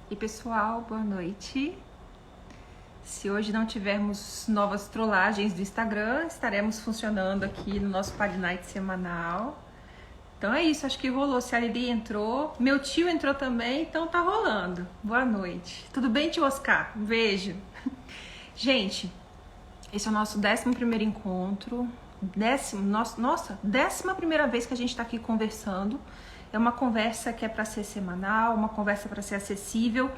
E pessoal, boa noite. Se hoje não tivermos novas trollagens do Instagram, estaremos funcionando aqui no nosso Party Night semanal. Então é isso, acho que rolou. Se a Lili entrou, meu tio entrou também, então tá rolando. Boa noite. Tudo bem, tio Oscar? Um beijo. Gente, esse é o nosso 11º encontro. Nossa, 11ª vez que a gente tá aqui conversando. É uma conversa que é para ser semanal, uma conversa para ser acessível,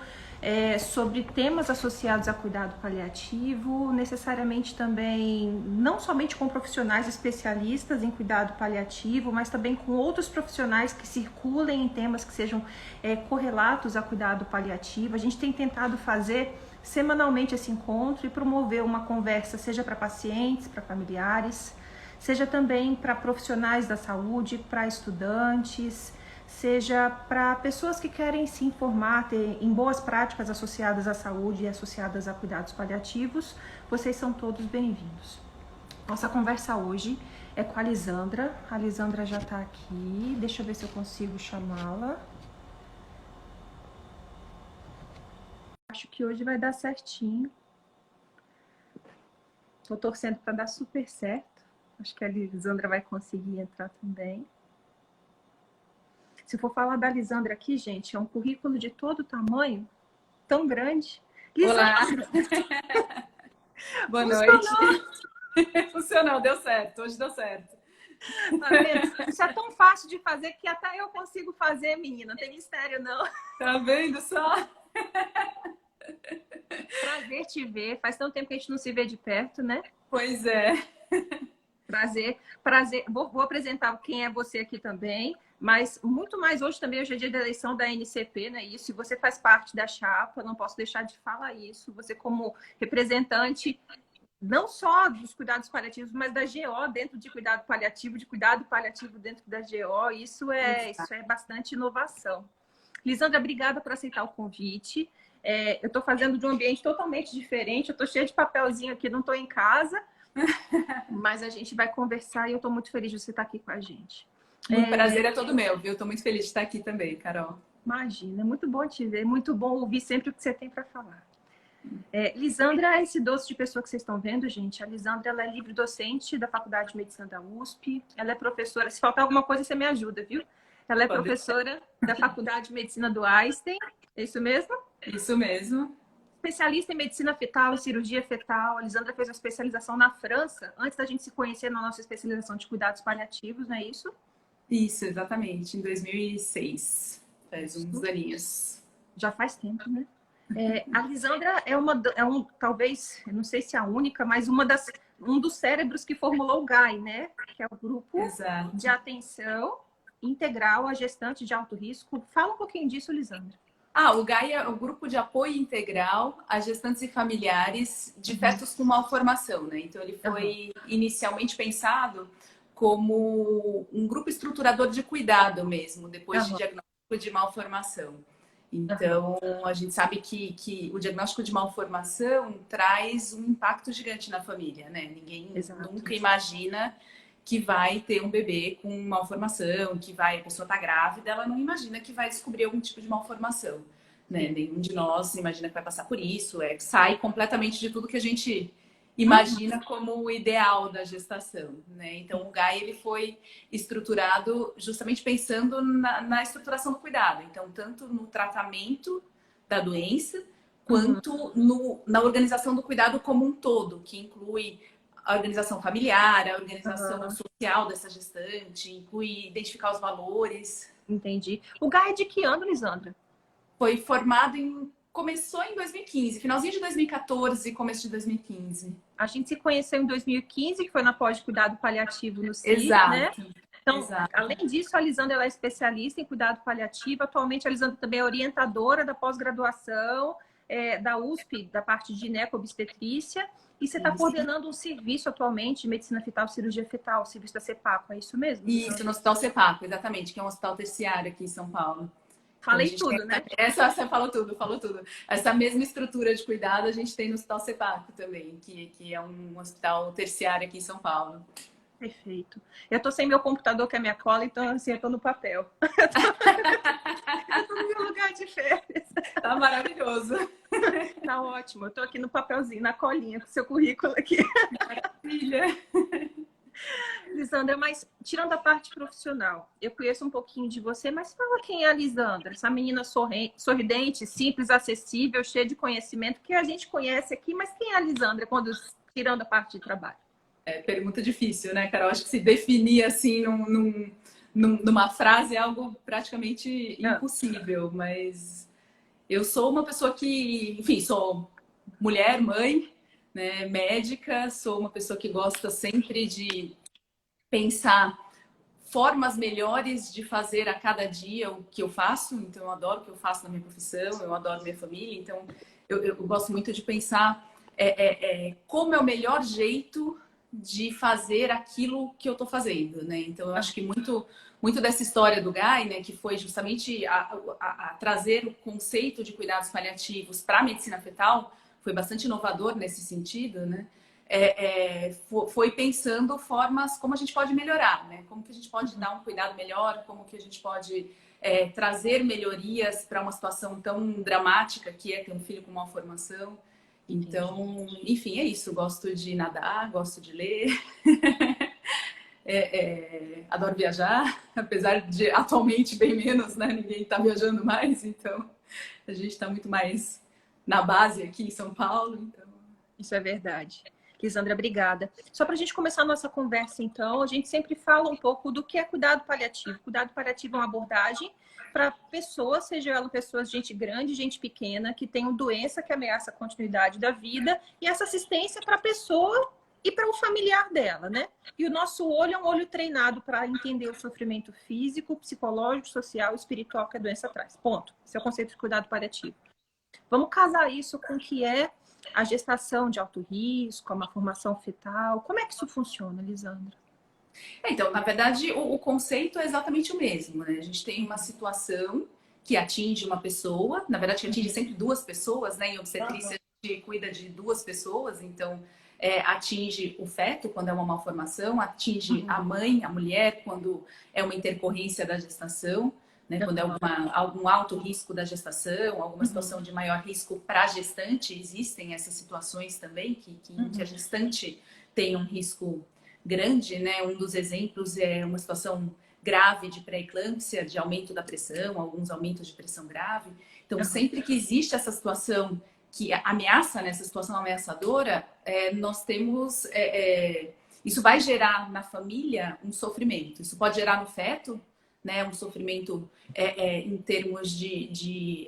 sobre temas associados a cuidado paliativo, necessariamente também, não somente com profissionais especialistas em cuidado paliativo, mas também com outros profissionais que circulem em temas que sejam correlatos a cuidado paliativo. A gente tem tentado fazer semanalmente esse encontro e promover uma conversa, seja para pacientes, para familiares, seja também para profissionais da saúde, para estudantes, seja para pessoas que querem se informar em boas práticas associadas à saúde e associadas a cuidados paliativos. Vocês são todos bem-vindos. Nossa conversa hoje é com a Lisandra. A Lisandra já está aqui. Deixa eu ver se eu consigo chamá-la. Acho que hoje vai dar certinho. Estou torcendo para dar super certo. Acho que a Lisandra vai conseguir entrar também. Se for falar da Lisandra aqui, gente, é um currículo de todo tamanho, tão grande. Lisandra! Olá! Boa noite. Funcionou, deu certo. Hoje deu certo. Tá vendo? Isso é tão fácil de fazer que até eu consigo fazer, menina. Não tem mistério, não. Tá vendo só? Prazer te ver. Faz tanto tempo que a gente não se vê de perto, né? Pois é. Prazer. Vou apresentar quem é você aqui também, mas muito mais hoje também, hoje é dia da eleição da NCP, né? Isso, e você faz parte da chapa, não posso deixar de falar isso. Você como representante não só dos cuidados paliativos, mas da GO dentro de cuidado paliativo dentro da GO, isso é bastante inovação. Lisandra, obrigada por aceitar o convite. Eu estou fazendo de um ambiente totalmente diferente, eu estou cheia de papelzinho aqui, não estou em casa, mas a gente vai conversar e eu estou muito feliz de você estar aqui com a gente. O prazer é todo meu, viu? Estou muito feliz de estar aqui também, Carol. Imagina, é muito bom te ver, muito bom ouvir sempre o que você tem para falar. Lisandra é esse doce de pessoa que vocês estão vendo, gente. A Lisandra, ela é livre docente da Faculdade de Medicina da USP. Ela é professora, se faltar alguma coisa, você me ajuda, viu? Ela é professora da Faculdade de Medicina do Einstein, é isso mesmo? Isso mesmo. Especialista em medicina fetal e cirurgia fetal. A Lisandra fez uma especialização na França, antes da gente se conhecer na nossa especialização de cuidados paliativos, não é isso? Isso, exatamente, em 2006. Faz uns aninhos. Já faz tempo, né? A Lisandra talvez, eu não sei se é a única, mas um dos cérebros que formulou o GAI, né? Que é o Grupo de Atenção Integral à Gestante de Alto Risco. Fala um pouquinho disso, Lisandra. O GAI é o Grupo de Apoio Integral a Gestantes e Familiares de Fetos com Malformação, né? Então, ele foi inicialmente pensado como um grupo estruturador de cuidado mesmo, depois de diagnóstico de malformação. Então, a gente sabe que o diagnóstico de malformação traz um impacto gigante na família, né? Ninguém nunca imagina que vai ter um bebê com malformação, a pessoa tá grávida, ela não imagina que vai descobrir algum tipo de malformação, né? Nenhum de nós imagina que vai passar por isso, sai completamente de tudo que a gente imagina como o ideal da gestação, né? Então, o GAI, ele foi estruturado justamente pensando na estruturação do cuidado. Então, tanto no tratamento da doença, quanto na organização do cuidado como um todo, que inclui a organização familiar, a organização social dessa gestante, inclui identificar os valores. Entendi. O GAI é de que ano, Lisandra? Começou em 2015, finalzinho de 2014, começo de 2015. A gente se conheceu em 2015, que foi na pós de cuidado paliativo no CIS, né? Então, além disso, a Lisandra, ela é especialista em cuidado paliativo. Atualmente, a Lisandra também é orientadora da pós-graduação da USP, da parte de gineco-obstetrícia. E você está coordenando um serviço atualmente de medicina fetal e cirurgia fetal, o serviço da CEPACO, é isso mesmo? Isso, no Hospital CEPACO, exatamente, que é um hospital terciário aqui em São Paulo. Falei tudo, né? Você falou tudo. Essa mesma estrutura de cuidado a gente tem no Hospital CEPACO também, que é um hospital terciário aqui em São Paulo. Perfeito. Eu tô sem meu computador, que é minha cola, então assim, eu tô no papel. Eu tô no meu lugar de férias. Tá maravilhoso. Tá ótimo. Eu tô aqui no papelzinho, na colinha, com o seu currículo aqui. Maravilha. Lisandra, mas tirando a parte profissional, eu conheço um pouquinho de você, mas fala quem é a Lisandra, essa menina sorridente, simples, acessível, cheia de conhecimento, que a gente conhece aqui, mas quem é a Lisandra quando tirando a parte de trabalho? É, pergunta difícil, né, Carol? Acho que se definir assim numa frase é algo praticamente impossível, mas eu sou uma pessoa que, enfim, sou mulher, mãe, né, médica, sou uma pessoa que gosta sempre de pensar formas melhores de fazer a cada dia o que eu faço. Então, eu adoro o que eu faço na minha profissão, eu adoro minha família. Então, eu gosto muito de pensar como é o melhor jeito de fazer aquilo que eu estou fazendo, né? Então, eu acho que muito dessa história do Guy, né, que foi justamente a trazer o conceito de cuidados paliativos para a medicina fetal, foi bastante inovador nesse sentido, né? Foi pensando formas como a gente pode melhorar, né? Como que a gente pode dar um cuidado melhor, como que a gente pode trazer melhorias para uma situação tão dramática que é ter um filho com malformação. Então, enfim, é isso. Gosto de nadar, gosto de ler, adoro viajar, apesar de atualmente bem menos, né? Ninguém está viajando mais, então a gente está muito mais na base aqui em São Paulo. Então... Isso é verdade. Lisandra, obrigada. Só para a gente começar a nossa conversa, então, a gente sempre fala um pouco do que é cuidado paliativo. Cuidado paliativo é uma abordagem para pessoas, seja ela pessoas, gente grande, gente pequena, que tenham doença que ameaça a continuidade da vida, e essa assistência para a pessoa e para o familiar dela, né? E o nosso olho é um olho treinado para entender o sofrimento físico, psicológico, social e espiritual que a doença traz. Ponto. Esse é o conceito de cuidado paliativo. Vamos casar isso com o que é a gestação de alto risco, a malformação fetal. Como é que isso funciona, Lisandra? Então, na verdade, o conceito é exatamente o mesmo, né? A gente tem uma situação que atinge uma pessoa, na verdade, que atinge sempre duas pessoas, né? Em obstetrícia, a gente cuida de duas pessoas, então atinge o feto quando é uma malformação, atinge a mãe, a mulher, quando é uma intercorrência da gestação, né? Quando é algum alto risco da gestação, alguma situação de maior risco para a gestante, existem essas situações também, que a gestante tem um risco grande, né? Um dos exemplos é uma situação grave de pré-eclâmpsia, de aumento da pressão, alguns aumentos de pressão grave. Então, sempre que existe essa situação que ameaça, nessa situação ameaçadora, nós temos... isso vai gerar na família um sofrimento. Isso pode gerar no feto, né, um sofrimento em termos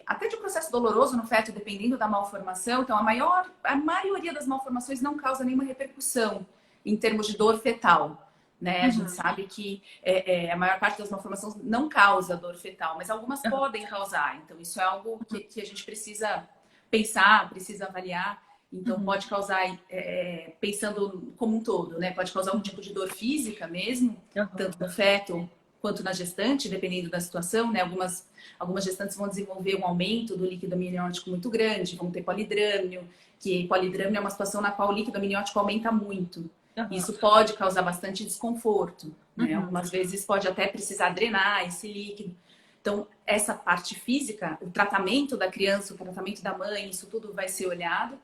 até de um processo doloroso no feto, dependendo da malformação. Então, a maioria das malformações não causa nenhuma repercussão em termos de dor fetal, né? A gente sabe que a maior parte das malformações não causa dor fetal, mas algumas podem causar. Então, isso é algo que a gente precisa pensar, precisa avaliar. Então, pode causar, pensando como um todo, né? Pode causar um tipo de dor física mesmo, tanto no feto quanto na gestante, dependendo da situação, né? Algumas gestantes vão desenvolver um aumento do líquido amniótico muito grande, vão ter polidrâmio, que polidrâmio é uma situação na qual o líquido amniótico aumenta muito. Isso pode causar bastante desconforto, né? Algumas vezes pode até precisar drenar esse líquido. Então, essa parte física, o tratamento da criança, o tratamento da mãe, isso tudo vai ser olhado.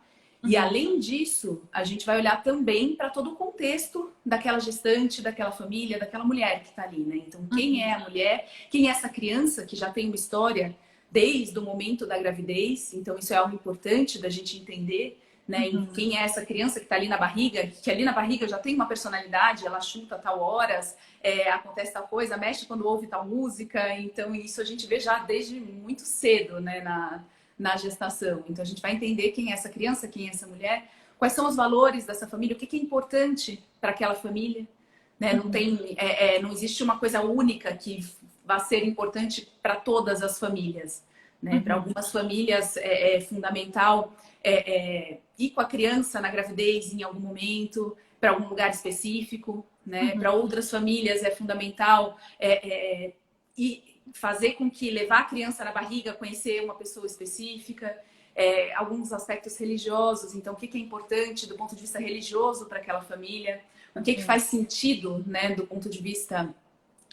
E além disso, a gente vai olhar também para todo o contexto daquela gestante, daquela família, daquela mulher que está ali, né? Então, quem é a mulher? Quem é essa criança que já tem uma história desde o momento da gravidez? Então, isso é algo importante da gente entender, né? Quem é essa criança que está ali na barriga? Que ali na barriga já tem uma personalidade, ela chuta a tal horas, acontece tal coisa, mexe quando ouve tal música. Então, isso a gente vê já desde muito cedo, né? Na gestação. Então, a gente vai entender quem é essa criança, quem é essa mulher, quais são os valores dessa família, o que é importante para aquela família, né? Não existe uma coisa única que vai ser importante para todas as famílias, né? Para algumas famílias é fundamental ir com a criança na gravidez em algum momento, para algum lugar específico, né? Para outras famílias é fundamental ir fazer com que levar a criança na barriga, conhecer uma pessoa específica, alguns aspectos religiosos. Então, o que é importante do ponto de vista religioso para aquela família, o que faz sentido, né, do ponto de vista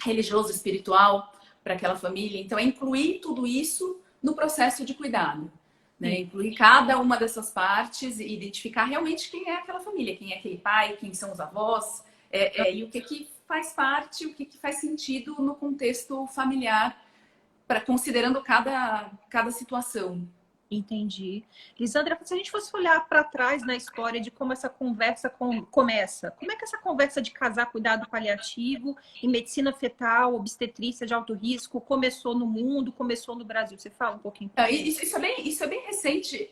religioso, espiritual para aquela família. Então, é incluir tudo isso no processo de cuidado. Né? Incluir cada uma dessas partes e identificar realmente quem é aquela família, quem é aquele pai, quem são os avós, e o que faz parte, o que faz sentido no contexto familiar, considerando cada situação. Entendi. Lisandra, se a gente fosse olhar para trás na história de como essa conversa começa, como é que essa conversa de casar cuidado paliativo e medicina fetal, obstetrícia de alto risco, começou no mundo, começou no Brasil? Você fala um pouquinho. Isso é bem recente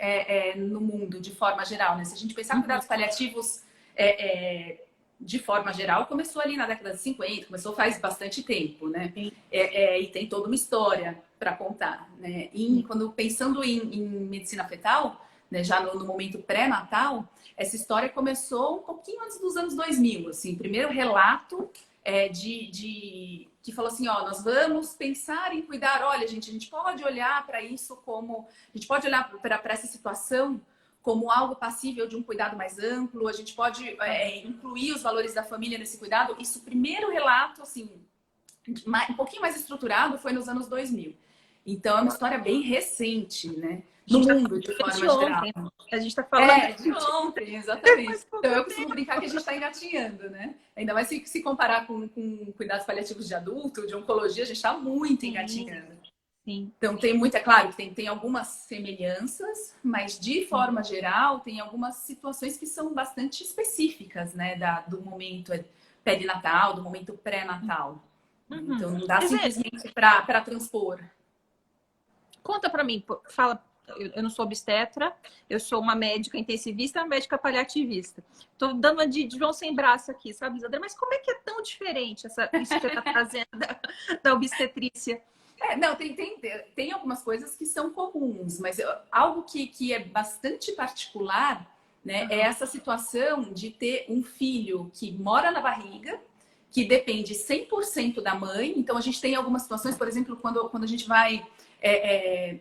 no mundo, de forma geral, né? Se a gente pensar cuidados paliativos de forma geral, começou ali na década de 50, começou faz bastante tempo, né? E tem toda uma história para contar, né? Pensando em medicina fetal, né, já no momento pré-natal, essa história começou um pouquinho antes dos anos 2000, assim, primeiro relato que falou assim, ó, nós vamos pensar em cuidar, olha, gente, a gente pode olhar para isso como, a gente pode olhar para essa situação como algo passível de um cuidado mais amplo, a gente pode incluir os valores da família nesse cuidado. Isso, o primeiro relato, assim, um pouquinho mais estruturado, foi nos anos 2000. Então, é uma história bem recente, né? No mundo, de forma geral. A gente está falando de ontem, exatamente. Então, eu costumo brincar que a gente está engatinhando, né? Ainda mais se comparar com cuidados paliativos de adulto, de oncologia, a gente está muito engatinhando. Sim. Então, tem muita, claro, tem algumas semelhanças, mas de forma geral, tem algumas situações que são bastante específicas, né? Do momento perinatal, do momento pré-natal. Então, não dá simplesmente para transpor. Conta para mim, fala. Eu não sou obstetra, eu sou uma médica intensivista, uma médica paliativista. Estou dando uma de João sem braço aqui, sabe, Isadora? Mas como é que é tão diferente isso que você está trazendo da obstetrícia? Não, tem algumas coisas que são comuns, mas algo que é bastante particular, né, é essa situação de ter um filho que mora na barriga, que depende 100% da mãe. Então, a gente tem algumas situações, por exemplo, quando a gente vai...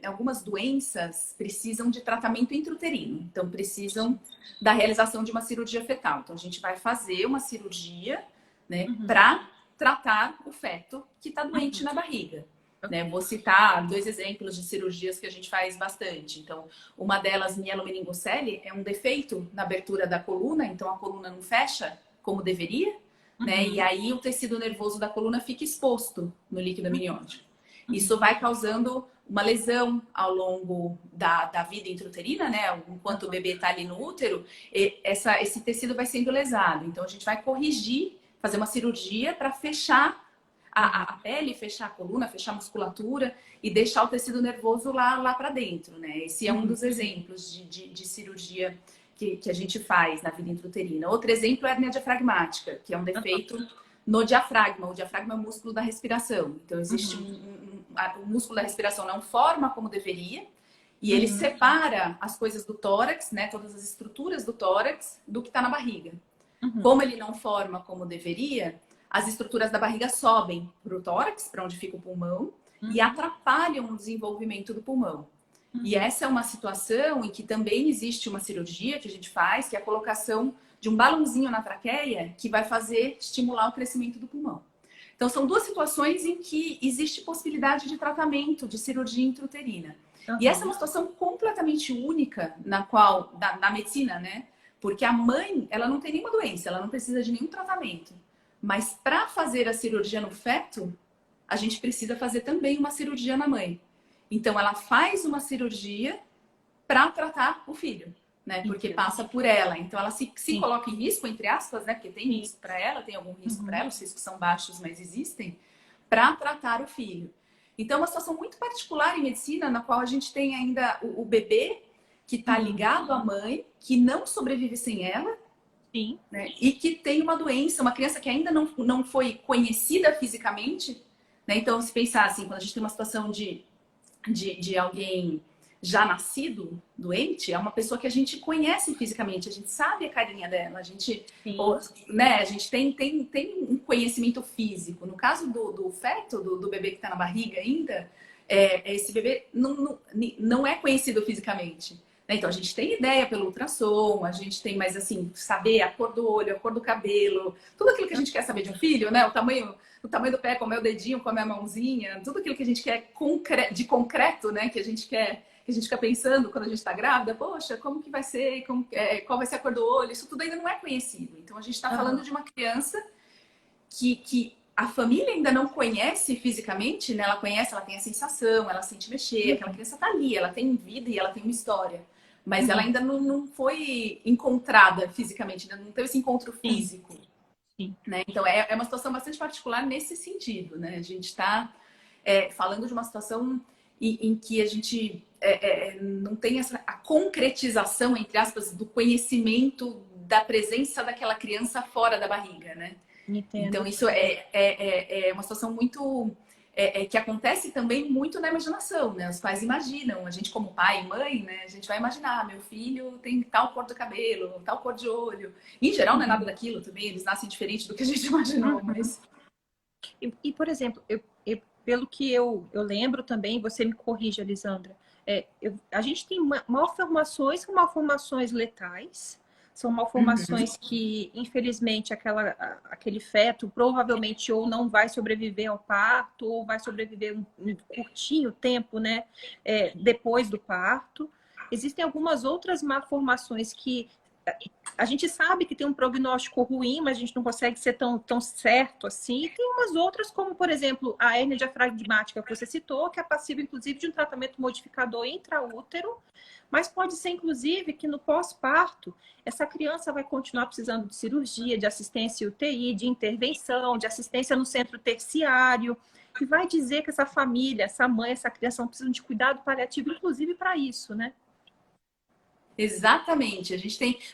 algumas doenças precisam de tratamento intrauterino, então precisam da realização de uma cirurgia fetal. Então, a gente vai fazer uma cirurgia, né, para tratar o feto que está doente na barriga. Né? Vou citar 2 exemplos de cirurgias que a gente faz bastante. Então, uma delas, mielomeningocele, é um defeito na abertura da coluna, então a coluna não fecha como deveria, né? E aí o tecido nervoso da coluna fica exposto no líquido amniótico. Isso vai causando uma lesão ao longo da vida intrauterina, né? Enquanto o bebê está ali no útero, esse tecido vai sendo lesado. Então, a gente vai corrigir, fazer uma cirurgia para fechar a pele, fechar a coluna, fechar a musculatura e deixar o tecido nervoso lá para dentro, né? Esse é um dos exemplos de cirurgia que a gente faz na vida intrauterina. Outro exemplo é a hernia diafragmática, que é um defeito no diafragma. O diafragma é o músculo da respiração. Então, existe o músculo da respiração não forma como deveria e ele separa as coisas do tórax, né? Todas as estruturas do tórax do que está na barriga. Como ele não forma como deveria, as estruturas da barriga sobem para o tórax, para onde fica o pulmão, e atrapalham o desenvolvimento do pulmão. E essa é uma situação em que também existe uma cirurgia que a gente faz, que é a colocação de um balãozinho na traqueia que vai estimular o crescimento do pulmão. Então, são 2 situações em que existe possibilidade de tratamento, de cirurgia intrauterina. E essa é uma situação completamente única na medicina, né? Porque a mãe, ela não tem nenhuma doença, ela não precisa de nenhum tratamento. Mas para fazer a cirurgia no feto, a gente precisa fazer também uma cirurgia na mãe. Então, ela faz uma cirurgia para tratar o filho, né? Porque passa por ela. Então, ela se coloca em risco, entre aspas, né? Porque tem risco para ela, tem algum risco para ela, os riscos são baixos, mas existem, para tratar o filho. Então, é uma situação muito particular em medicina, na qual a gente tem ainda o bebê que está ligado à mãe, que não sobrevive sem ela, né? E que tem uma doença, uma criança que ainda não foi conhecida fisicamente, né? Então, se pensar assim, quando a gente tem uma situação de alguém já nascido doente, é uma pessoa que a gente conhece fisicamente, a gente sabe a carinha dela, a gente, né? A gente tem um conhecimento físico. No caso do feto, do bebê que está na barriga ainda, esse bebê não é conhecido fisicamente. né? Então, a gente tem ideia pelo ultrassom, a gente tem mais, assim, saber a cor do olho, a cor do cabelo, tudo aquilo que a gente quer saber de um filho, né? O tamanho do pé, como é o dedinho, como é a mãozinha, tudo aquilo que a gente quer de concreto, né? Que a gente fica pensando quando a gente está grávida, poxa, como que vai ser, qual vai ser a cor do olho, isso tudo ainda não é conhecido. Então, a gente está falando de uma criança que a família ainda não conhece fisicamente, né? Ela conhece, ela tem a sensação, ela sente mexer, aquela criança tá ali, ela tem vida e ela tem uma história. Mas ela ainda não foi encontrada fisicamente, ainda não teve esse encontro físico. Sim. Né? Então, é uma situação bastante particular nesse sentido, né? A gente está falando de uma situação em que a gente não tem a concretização, entre aspas, do conhecimento da presença daquela criança fora da barriga, né? Entendo. Então, isso é uma situação muito... que acontece também muito na imaginação, né? Os pais imaginam, a gente como pai e mãe, né? A gente vai imaginar, meu filho tem tal cor do cabelo, tal cor de olho. Em geral, não é nada daquilo também, eles nascem diferente do que a gente imaginou, mas... Por exemplo, pelo que eu lembro também, você me corrige, Elisandra, a gente tem malformações que malformações letais, são malformações que, infelizmente, aquele feto provavelmente ou não vai sobreviver ao parto, ou vai sobreviver um curtinho tempo, né, depois do parto. Existem algumas outras malformações que a gente sabe que tem um prognóstico ruim, mas a gente não consegue ser tão certo assim. E tem umas outras, como, por exemplo, a hérnia diafragmática que você citou, que é passível, inclusive, de um tratamento modificador intraútero, mas pode ser, inclusive, que no pós-parto, essa criança vai continuar precisando de cirurgia, de assistência UTI, de intervenção, de assistência no centro terciário, que vai dizer que essa família, essa mãe, essa criança não precisam de cuidado paliativo, inclusive para isso, né? Exatamente.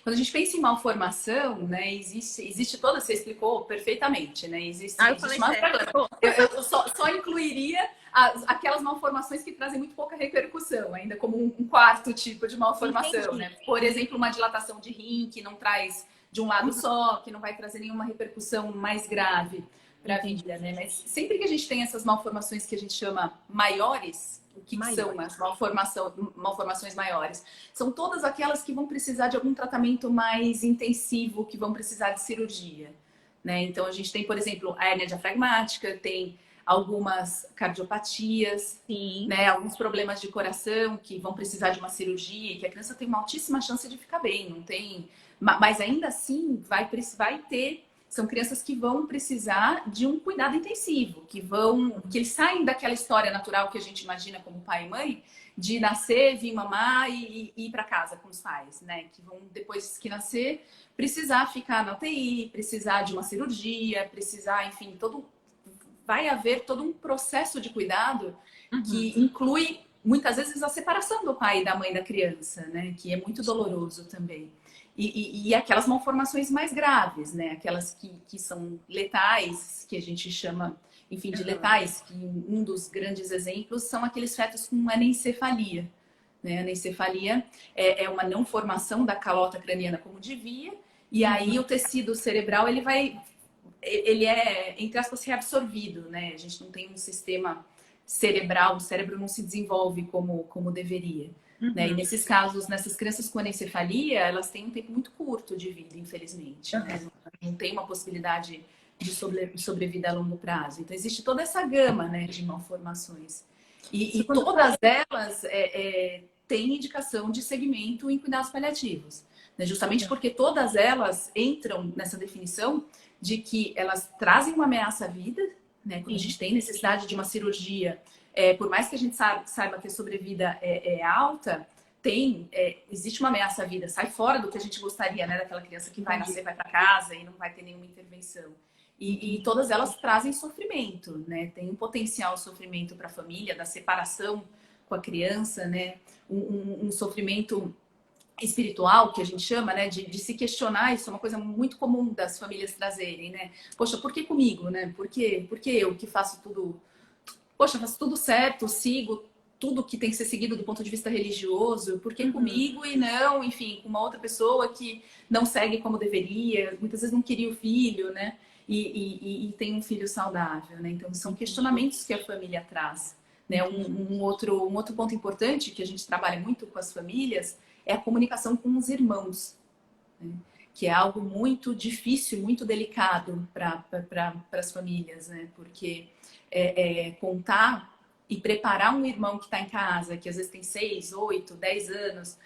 Quando a gente pensa em malformação, né, existe toda, você explicou perfeitamente, né? Eu falei Uma certo. eu só incluiria aquelas malformações que trazem muito pouca repercussão, ainda como um quarto tipo de malformação, Entendi. né? Por exemplo, uma dilatação de rim que não traz de um lado só, que não vai trazer nenhuma repercussão mais grave para a vida, né? Mas sempre que a gente tem essas malformações que a gente chama maiores, o que são as malformações maiores? São todas aquelas que vão precisar de algum tratamento mais intensivo, que vão precisar de cirurgia, né? Então, a gente tem, por exemplo, a hérnia diafragmática, tem algumas cardiopatias, né? Alguns problemas de coração que vão precisar de uma cirurgia e que a criança tem uma altíssima chance de ficar bem, não tem... Mas ainda assim, vai ter... São crianças que vão precisar de um cuidado intensivo, que eles saem daquela história natural que a gente imagina como pai e mãe, de nascer, vir mamar e ir para casa com os pais, né? Que vão, depois que nascer, precisar ficar na UTI, precisar de uma cirurgia, precisar, enfim, vai haver todo um processo de cuidado que inclui, muitas vezes, a separação do pai e da mãe da criança, né? Que é muito doloroso também. E aquelas malformações mais graves, né? Aquelas que são letais, que a gente chama, enfim, de letais, que um dos grandes exemplos são aqueles fetos com anencefalia. Né? A anencefalia é uma não formação da calota craniana como devia, e aí o tecido cerebral, ele é, entre aspas, reabsorvido, né? A gente não tem um sistema cerebral, o cérebro não se desenvolve como deveria. Né? E nesses casos, nessas crianças com anencefalia, elas têm um tempo muito curto de vida, infelizmente. Né? Não tem uma possibilidade de sobrevida a longo prazo. Então, existe toda essa gama, né, de malformações. E todas elas têm indicação de segmento em cuidados paliativos. Né? Justamente porque todas elas entram nessa definição de que elas trazem uma ameaça à vida, né? Quando a gente tem necessidade de uma cirurgia, por mais que a gente saiba que a sobrevida é alta, existe uma ameaça à vida, sai fora do que a gente gostaria, né? Daquela criança que vai nascer, vai para casa e não vai ter nenhuma intervenção. E todas elas trazem sofrimento, né? Tem um potencial sofrimento para a família, da separação com a criança, né? Um sofrimento espiritual, que a gente chama, né, de se questionar. Isso é uma coisa muito comum das famílias trazerem, né? Poxa, por que comigo, né? Por que eu que faço tudo... Poxa, faço tudo certo, sigo tudo que tem que ser seguido do ponto de vista religioso, por que comigo e não, enfim, com uma outra pessoa que não segue como deveria, muitas vezes não queria o filho, né? E tem um filho saudável, né? Então, são questionamentos que a família traz, né? Um outro ponto importante que a gente trabalha muito com as famílias é a comunicação com os irmãos, né? Que é algo muito difícil, muito delicado para as famílias, né? Porque contar e preparar um irmão que está em casa, que às vezes tem 6, 8, 10 anos,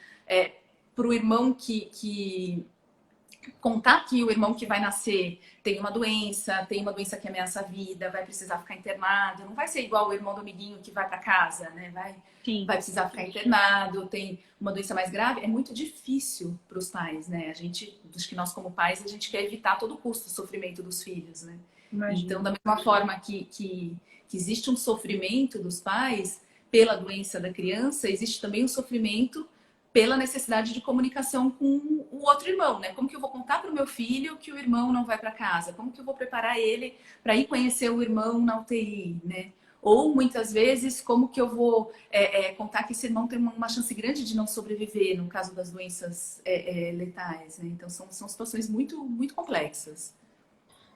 para o irmão que contar que o irmão que vai nascer tem uma doença que ameaça a vida, vai precisar ficar internado, não vai ser igual o irmão do amiguinho que vai para casa, né? Vai precisar ficar internado, tem uma doença mais grave, é muito difícil para os pais, né? Acho que nós como pais, a gente quer evitar a todo custo o sofrimento dos filhos, né? Imagina. Então, da mesma forma que existe um sofrimento dos pais pela doença da criança, existe também um sofrimento pela necessidade de comunicação com o outro irmão, né? Como que eu vou contar para o meu filho que o irmão não vai para casa? Como que eu vou preparar ele para ir conhecer o irmão na UTI, né? Ou, muitas vezes, como que eu vou contar que esse irmão tem uma chance grande de não sobreviver no caso das doenças letais, né? Então, são situações muito, muito complexas.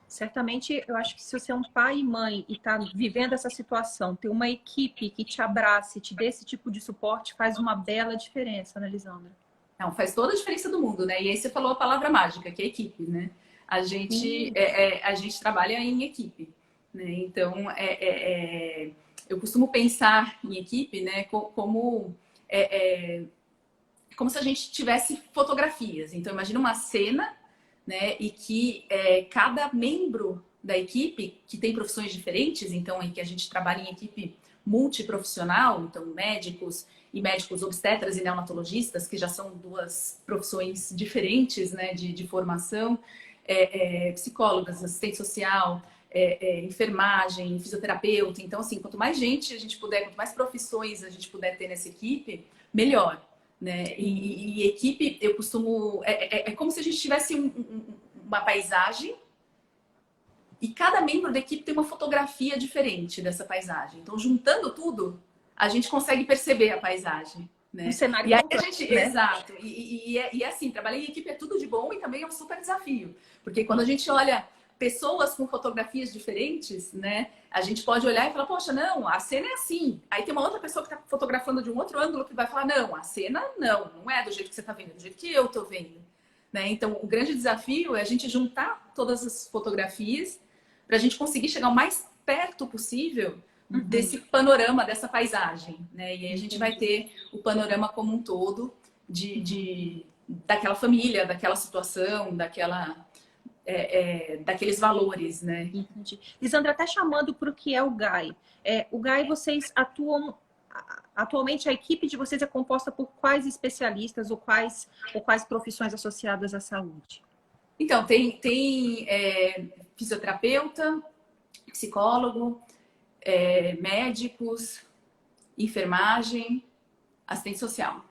Certamente, eu acho que se você é um pai e mãe e está vivendo essa situação, ter uma equipe que te abrace, te dê esse tipo de suporte, faz uma bela diferença, né, Lisandra? Não, faz toda a diferença do mundo, né? E aí você falou a palavra mágica, que é equipe, né? A gente trabalha em equipe, né? Então, eu costumo pensar em equipe, né, como se a gente tivesse fotografias. Então, imagina uma cena, né, e que cada membro da equipe, que tem profissões diferentes, então em que a gente trabalha em equipe multiprofissional, então médicos e médicos obstetras e neonatologistas, que já são duas profissões diferentes, né, de formação, psicólogas, assistente social, enfermagem, fisioterapeuta. Então, assim, quanto mais gente a gente puder, quanto mais profissões a gente puder ter nessa equipe, melhor. Né? E equipe, eu costumo... É como se a gente tivesse uma paisagem e cada membro da equipe tem uma fotografia diferente dessa paisagem. Então, juntando tudo, a gente consegue perceber a paisagem. Né? Um cenário e aí completo, a gente, né? exato. E assim, trabalhar em equipe é tudo de bom e também é um super desafio. Porque quando a gente olha pessoas com fotografias diferentes, né? A gente pode olhar e falar, poxa, não, a cena é assim. Aí tem uma outra pessoa que está fotografando de um outro ângulo que vai falar, não, a cena não é do jeito que você está vendo, é do jeito que eu estou vendo. Né? Então, o grande desafio é a gente juntar todas as fotografias para a gente conseguir chegar o mais perto possível desse panorama, dessa paisagem. Né? E aí a gente vai ter o panorama como um todo daquela família, daquela situação, daqueles valores, né? Entendi. Lisandra, até chamando para o que é o GAI. O GAI, vocês atuam... Atualmente, a equipe de vocês é composta por quais especialistas ou quais profissões associadas à saúde? Então, tem fisioterapeuta, psicólogo, médicos, enfermagem, assistente social.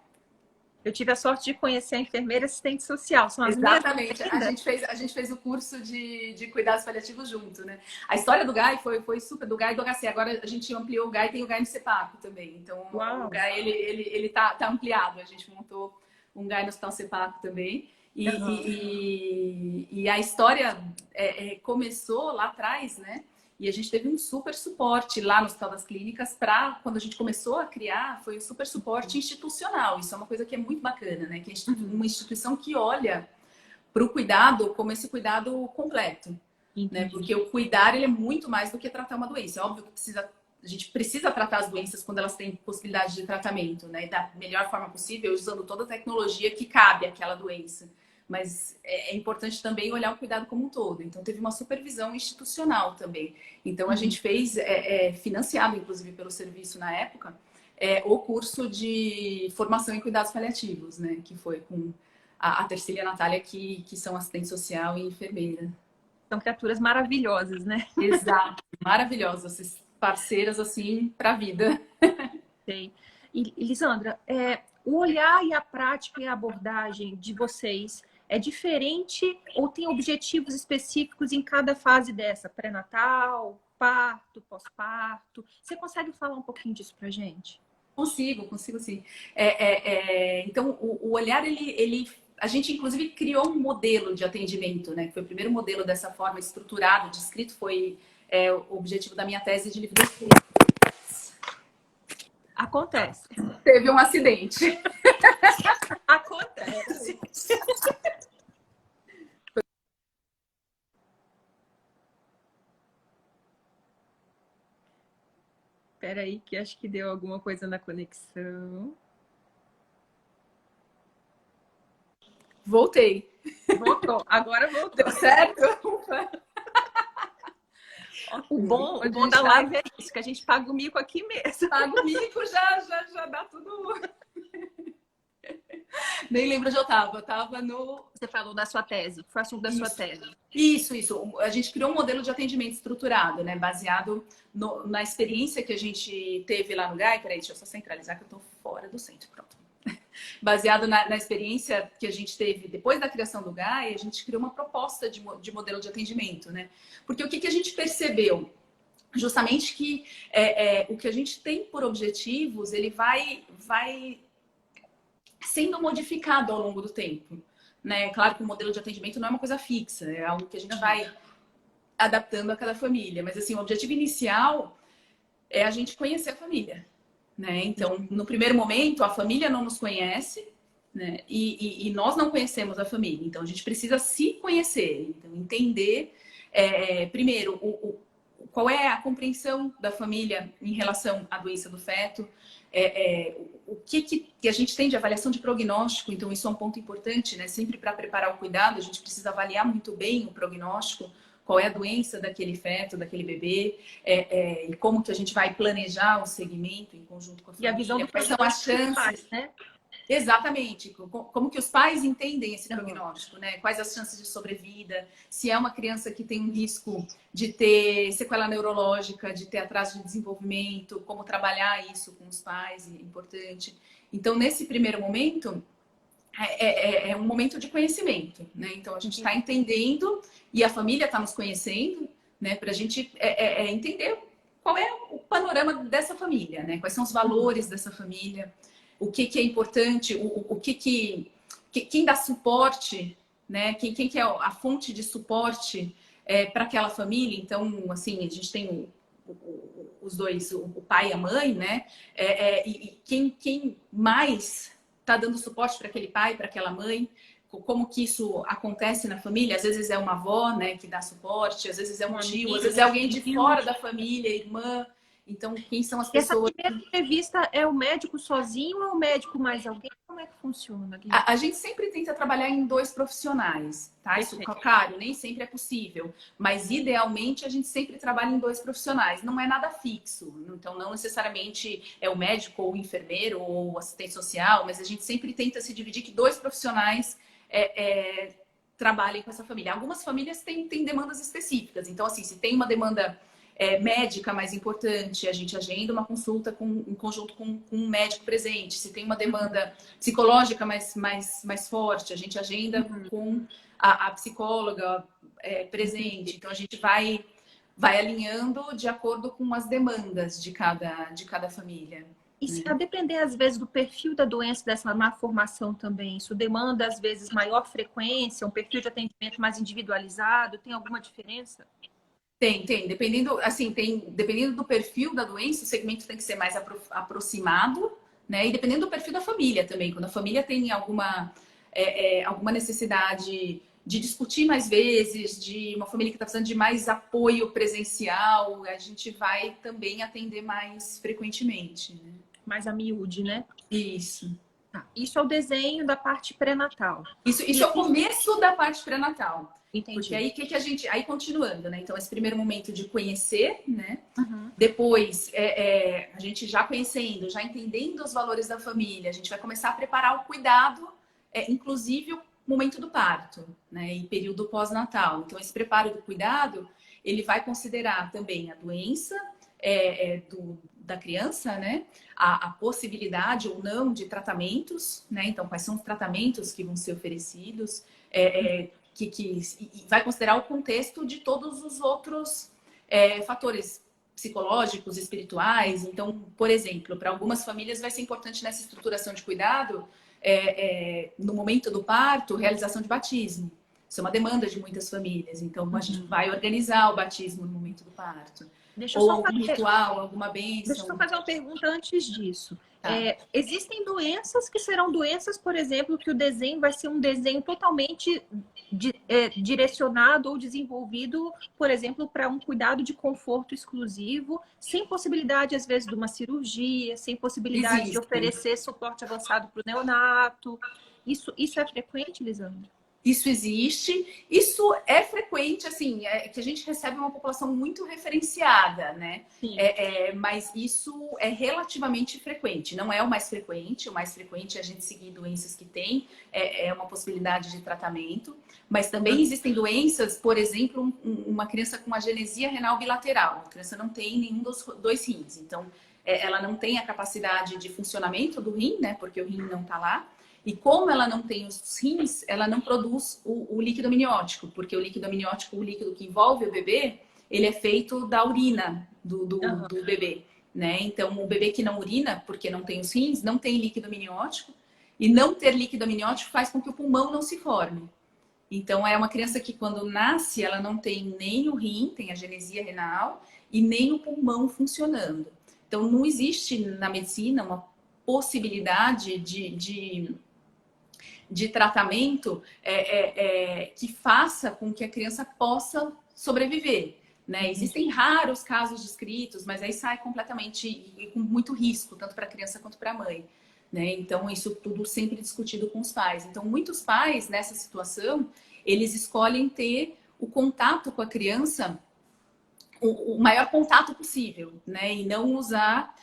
Eu tive a sorte de conhecer a enfermeira e assistente social. São as Exatamente. A gente fez o curso de cuidados paliativos junto, né? A história do GAI foi super, do GAI e do HC. Agora a gente ampliou o GAI, tem o GAI no CEPAC também. Então, uau, o GAI, ele tá ampliado. A gente montou um GAI no Hospital CEPAC também. E a história começou lá atrás, né? E a gente teve um super suporte lá no Hospital das Clínicas quando a gente começou a criar, foi um super suporte institucional. Isso é uma coisa que é muito bacana, né? Que é uma instituição que olha para o cuidado como esse cuidado completo. Né? Porque o cuidar, ele é muito mais do que tratar uma doença. É óbvio que a gente precisa tratar as doenças quando elas têm possibilidade de tratamento, né? E da melhor forma possível, usando toda a tecnologia que cabe àquela doença. Mas é importante também olhar o cuidado como um todo. Então, teve uma supervisão institucional também. Então, a gente fez, financiado, inclusive, pelo serviço na época, o curso de formação em cuidados paliativos, né? Que foi com a Tercília e a Natália, que são assistente social e enfermeira. São criaturas maravilhosas, né? Exato. Maravilhosas. Parceiras, assim, para a vida. Sei. E Lisandra, o olhar e a prática e a abordagem de vocês é diferente ou tem objetivos específicos em cada fase dessa? Pré-natal, parto, pós-parto? Você consegue falar um pouquinho disso pra gente? Consigo sim. Então, o olhar, a gente, inclusive, criou um modelo de atendimento, né? Foi o primeiro modelo dessa forma estruturado, descrito, foi o objetivo da minha tese de livre docência. Acontece. Teve um acidente. Acontece. Espera aí que acho que deu alguma coisa na conexão. Voltei. Voltou. Agora voltou. Deu certo? O bom da live é isso, que a gente paga o mico aqui mesmo. Paga o mico, já dá tudo. Nem lembro onde eu estava. Eu estava no... Você falou da sua tese, foi assunto da sua tese. Isso. A gente criou um modelo de atendimento estruturado, né? Baseado na experiência que a gente teve lá no GAI. Peraí, deixa eu só centralizar que eu estou fora do centro. Pronto. Baseado na experiência que a gente teve depois da criação do GAI, a gente criou uma proposta de modelo de atendimento, né? Porque o que a gente percebeu? Justamente que o que a gente tem por objetivos, ele vai sendo modificado ao longo do tempo, né? Claro que o modelo de atendimento não é uma coisa fixa, é algo que a gente vai adaptando a cada família. Mas, assim, o objetivo inicial é a gente conhecer a família, né? Então, no primeiro momento, a família não nos conhece, né? E nós não conhecemos a família. Então, a gente precisa se conhecer. Então, entender, primeiro, qual é a compreensão da família em relação à doença do feto, o que a gente tem de avaliação de prognóstico. Então, isso é um ponto importante, né? Sempre para preparar o cuidado, a gente precisa avaliar muito bem o prognóstico, qual é a doença daquele feto, daquele bebê, e como que a gente vai planejar o segmento em conjunto com a família. E a visão do quais são as chances, né? Exatamente. Como que os pais entendem esse prognóstico, né? Quais as chances de sobrevida? Se é uma criança que tem um risco de ter sequela neurológica, de ter atraso de desenvolvimento, como trabalhar isso com os pais, é importante. Então, nesse primeiro momento, é um momento de conhecimento, né? Então, a gente está entendendo e a família está nos conhecendo, né? Para a gente entender qual é o panorama dessa família, né? Quais são os valores dessa família, o que é importante, quem dá suporte, né? Quem que é a fonte de suporte para aquela família. Então, assim, a gente tem os dois, o pai e a mãe, né? E quem mais está dando suporte para aquele pai, para aquela mãe, como que isso acontece na família? Às vezes é uma avó, né, que dá suporte, às vezes é um tio, às vezes é alguém de fora da família, irmã. Então, quem são as pessoas? Essa primeira entrevista é o médico sozinho ou é o médico mais alguém? Como é que funciona, Gui? A gente sempre tenta trabalhar em 2 profissionais, tá? Isso, claro, nem sempre é possível, mas idealmente a gente sempre trabalha em 2 profissionais. Não é nada fixo, então não necessariamente é o médico ou o enfermeiro ou o assistente social, mas a gente sempre tenta se dividir que 2 profissionais trabalhem com essa família. Algumas famílias têm demandas específicas, então assim, se tem uma demanda médica mais importante, a gente agenda uma consulta em conjunto com um médico presente. Se tem uma demanda psicológica mais forte, a gente agenda com a psicóloga presente. Então, a gente vai alinhando de acordo com as demandas de cada família. E se a depender, às vezes, do perfil da doença, dessa má formação também, isso demanda, às vezes, maior frequência, um perfil de atendimento mais individualizado, tem alguma diferença? Tem. Dependendo do perfil da doença, o segmento tem que ser mais aproximado, né? E dependendo do perfil da família também. Quando a família tem alguma necessidade de discutir mais vezes, de uma família que está precisando de mais apoio presencial, a gente vai também atender mais frequentemente, né? Mais a miúde, né? Isso. Isso é o desenho da parte pré-natal. Isso é o começo da parte pré-natal. Entendi. Porque aí que a gente. Aí continuando, né? Então, esse primeiro momento de conhecer, né? Depois, a gente já conhecendo, já entendendo os valores da família, a gente vai começar a preparar o cuidado, inclusive o momento do parto, né? E período pós-natal. Então, esse preparo do cuidado, ele vai considerar também a doença da criança, né? A possibilidade ou não de tratamentos, né? Então, quais são os tratamentos que vão ser oferecidos, e vai considerar o contexto de todos os outros fatores psicológicos, espirituais. Então, por exemplo, para algumas famílias vai ser importante nessa estruturação de cuidado, no momento do parto, realização de batismo. Isso é uma demanda de muitas famílias. Então, a gente vai organizar o batismo no momento do parto. Deixa eu Ou só algum fazer, ritual, alguma deixa eu só bênção. fazer uma pergunta antes disso. Tá. Existem doenças que serão doenças, por exemplo, que o desenho vai ser um desenho totalmente direcionado ou desenvolvido, por exemplo, para um cuidado de conforto exclusivo, sem possibilidade, às vezes, de uma cirurgia, sem possibilidade de Existem. oferecer suporte avançado para o neonato. Isso é frequente, Lisandra? Isso existe, isso é frequente, assim, que a gente recebe uma população muito referenciada, né? Sim. Mas isso é relativamente frequente, não é o mais frequente é a gente seguir doenças que tem, é uma possibilidade de tratamento, mas também existem doenças, por exemplo, uma criança com agenesia renal bilateral, a criança não tem nenhum dos dois rins, então ela não tem a capacidade de funcionamento do rim, né? Porque o rim não está lá. E como ela não tem os rins, ela não produz o líquido amniótico, porque o líquido amniótico, o líquido que envolve o bebê, ele é feito da urina do bebê, né? Então, o bebê que não urina, porque não tem os rins, não tem líquido amniótico, e não ter líquido amniótico faz com que o pulmão não se forme. Então, é uma criança que quando nasce, ela não tem nem o rim, tem a genesia renal, e nem o pulmão funcionando. Então, não existe na medicina uma possibilidade de tratamento que faça com que a criança possa sobreviver. Né? Existem raros casos descritos, mas aí sai completamente e com muito risco, tanto para a criança quanto para a mãe. Né? Então, isso tudo sempre discutido com os pais. Então, muitos pais, nessa situação, eles escolhem ter o contato com a criança, o maior contato possível, né? E não usar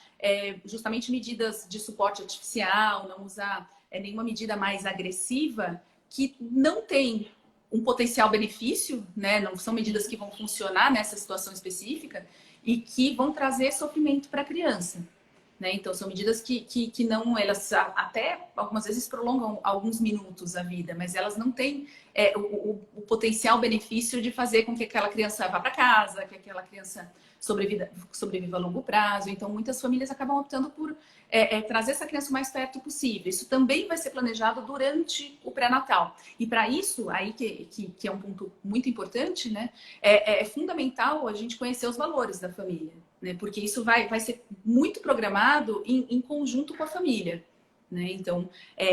justamente medidas de suporte artificial, não usar nenhuma medida mais agressiva que não tem um potencial benefício, né? Não são medidas que vão funcionar nessa situação específica e que vão trazer sofrimento para a criança. Né? Então, são medidas que não, elas até algumas vezes prolongam alguns minutos a vida, mas elas não têm o potencial benefício de fazer com que aquela criança vá para casa, que aquela criança sobreviva a longo prazo. Então, muitas famílias acabam optando por trazer essa criança o mais perto possível. Isso também vai ser planejado durante o pré-natal. E para isso, aí que é um ponto muito importante, né? É fundamental a gente conhecer os valores da família. Né? Porque isso vai ser muito programado em conjunto com a família. Né? Então,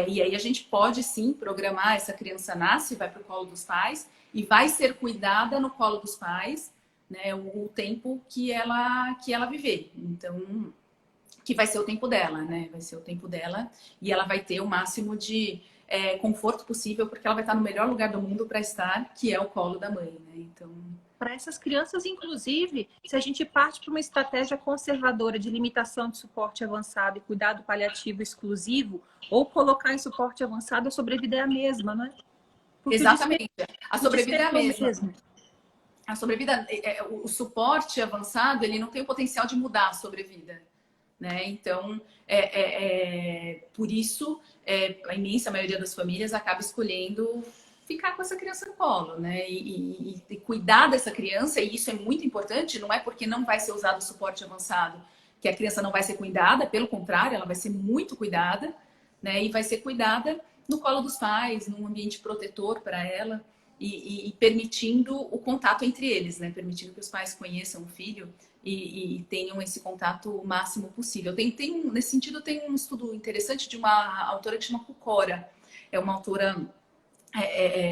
e aí a gente pode sim programar, essa criança nasce, vai para o colo dos pais e vai ser cuidada no colo dos pais, né? O tempo que ela viver. Então, que vai ser o tempo dela, né? Vai ser o tempo dela e ela vai ter o máximo de conforto possível, porque ela vai estar no melhor lugar do mundo para estar, que é o colo da mãe, né? Então, para essas crianças, inclusive, se a gente parte para uma estratégia conservadora de limitação de suporte avançado e cuidado paliativo exclusivo, ou colocar em suporte avançado, a sobrevida é a mesma, não é? Porque exatamente. A sobrevida é a mesma. Mesmo. A sobrevida, o suporte avançado, ele não tem o potencial de mudar a sobrevida. Né? Então, por isso, a imensa maioria das famílias acaba escolhendo ficar com essa criança no colo, né? E cuidar dessa criança, e isso é muito importante, não é porque não vai ser usado o suporte avançado que a criança não vai ser cuidada, pelo contrário, ela vai ser muito cuidada, né? E vai ser cuidada no colo dos pais, num ambiente protetor para ela, e permitindo o contato entre eles, né? Permitindo que os pais conheçam o filho e tenham esse contato o máximo possível. Nesse sentido, tem um estudo interessante de uma autora que chama Kucora. É uma autora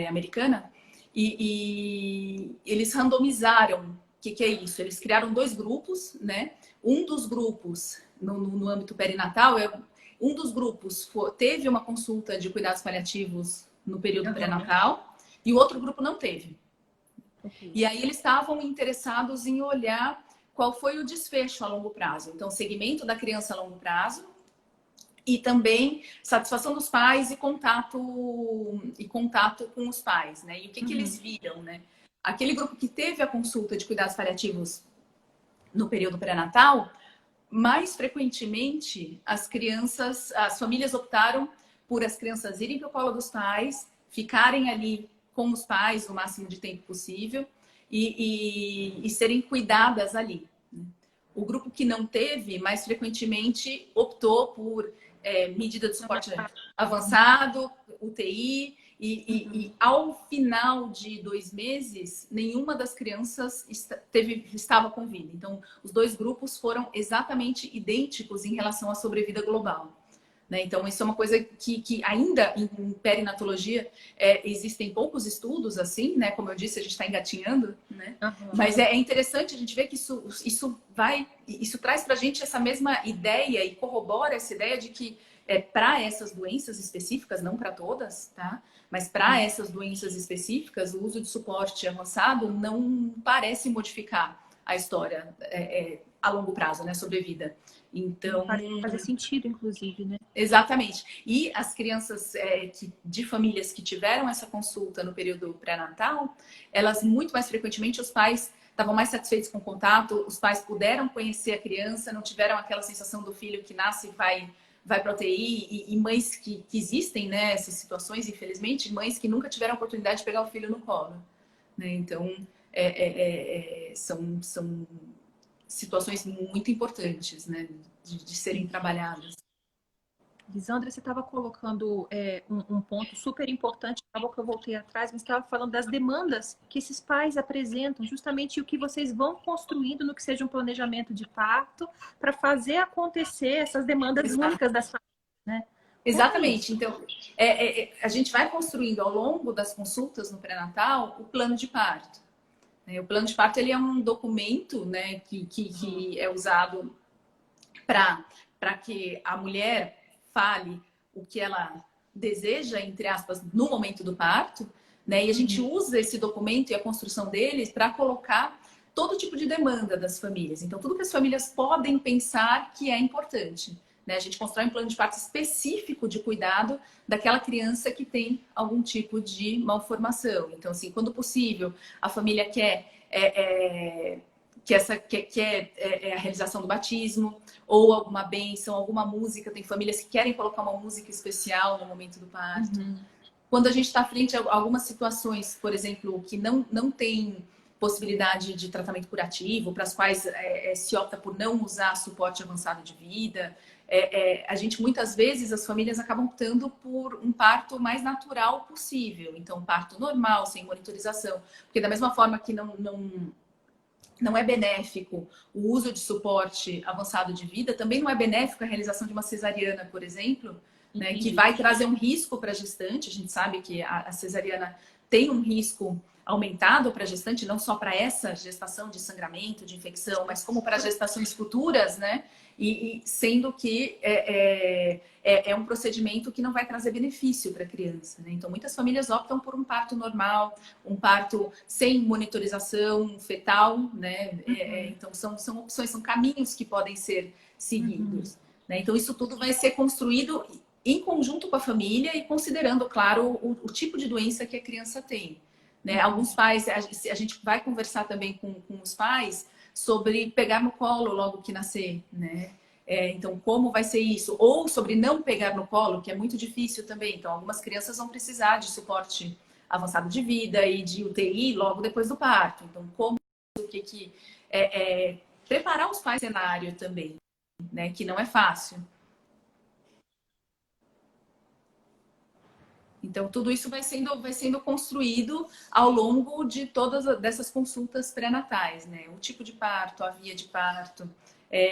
americana, e eles randomizaram. O que é isso? Eles criaram 2 grupos, né? Um dos grupos, no âmbito perinatal, um dos grupos teve uma consulta de cuidados paliativos no período pré-natal e o outro grupo não teve. Okay. E aí eles estavam interessados em olhar qual foi o desfecho a longo prazo. Então, segmento da criança a longo prazo e também satisfação dos pais e contato com os pais, né? E o que eles viram, né? Aquele grupo que teve a consulta de cuidados paliativos no período pré-natal, mais frequentemente as famílias optaram por as crianças irem para o colo dos pais, ficarem ali com os pais o máximo de tempo possível e serem cuidadas ali. O grupo que não teve, mais frequentemente optou por medida de suporte avançado, UTI, E ao final de 2 meses, nenhuma das crianças estava com vida. Então, os 2 grupos foram exatamente idênticos em relação à sobrevida global. Né? Então, isso é uma coisa que ainda em perinatologia existem poucos estudos assim, né? Como eu disse, a gente está engatinhando, né? Uhum. Mas é interessante a gente ver que isso traz para a gente essa mesma ideia e corrobora essa ideia de que para essas doenças específicas, não para todas, tá? Mas para essas doenças específicas, o uso de suporte avançado não parece modificar a história a longo prazo, né? Sobrevida. Então, parece fazer sentido, inclusive, né? exatamente. E as crianças de famílias que tiveram essa consulta no período pré-natal, elas muito mais frequentemente, os pais estavam mais satisfeitos com o contato, os pais puderam conhecer a criança, não tiveram aquela sensação do filho que nasce e vai para UTI, e mães que existem, né, essas situações, infelizmente, mães que nunca tiveram a oportunidade de pegar o filho no colo. Né? Então, são situações muito importantes, né, de serem trabalhadas. Lisandra, você estava colocando um ponto super importante, acabou que eu voltei atrás, mas estava falando das demandas que esses pais apresentam, justamente o que vocês vão construindo no que seja um planejamento de parto, para fazer acontecer essas demandas únicas das famílias, né? Exatamente. Então, a gente vai construindo ao longo das consultas no pré-natal o plano de parto. O plano de parto ele é um documento, né, que é usado para que a mulher fale o que ela deseja, entre aspas, no momento do parto, né? E a gente usa esse documento e a construção deles para colocar todo tipo de demanda das famílias. Então, tudo que as famílias podem pensar que é importante. Né? A gente constrói um plano de parto específico de cuidado daquela criança que tem algum tipo de malformação. Então, assim, quando possível, a família quer a realização do batismo, ou alguma bênção, alguma música. Tem famílias que querem colocar uma música especial no momento do parto. Quando a gente está frente a algumas situações, por exemplo, que não tem possibilidade de tratamento curativo, para as quais se opta por não usar suporte avançado de vida, a gente muitas vezes as famílias acabam optando por um parto mais natural possível. Então, parto normal, sem monitorização, porque da mesma forma que não é benéfico o uso de suporte avançado de vida, também não é benéfico a realização de uma cesariana, por exemplo, né, que vai trazer um risco para a gestante. A gente sabe que a cesariana tem um risco aumentado para a gestante, não só para essa gestação de sangramento, de infecção, mas como para gestações futuras, né? E sendo que é um procedimento que não vai trazer benefício para a criança, né? Então, muitas famílias optam por um parto normal, um parto sem monitorização fetal, né? Então, são opções, são caminhos que podem ser seguidos. Né? Então, isso tudo vai ser construído em conjunto com a família e considerando, claro, o tipo de doença que a criança tem. Né? Alguns pais, a gente vai conversar também com os pais sobre pegar no colo logo que nascer, né? Então, como vai ser isso? Ou sobre não pegar no colo, que é muito difícil também. Então, algumas crianças vão precisar de suporte avançado de vida e de UTI logo depois do parto. Então, como preparar os pais no cenário também, né? Que não é fácil. Então, tudo isso vai sendo construído ao longo de todas dessas consultas pré-natais, né? O tipo de parto, a via de parto.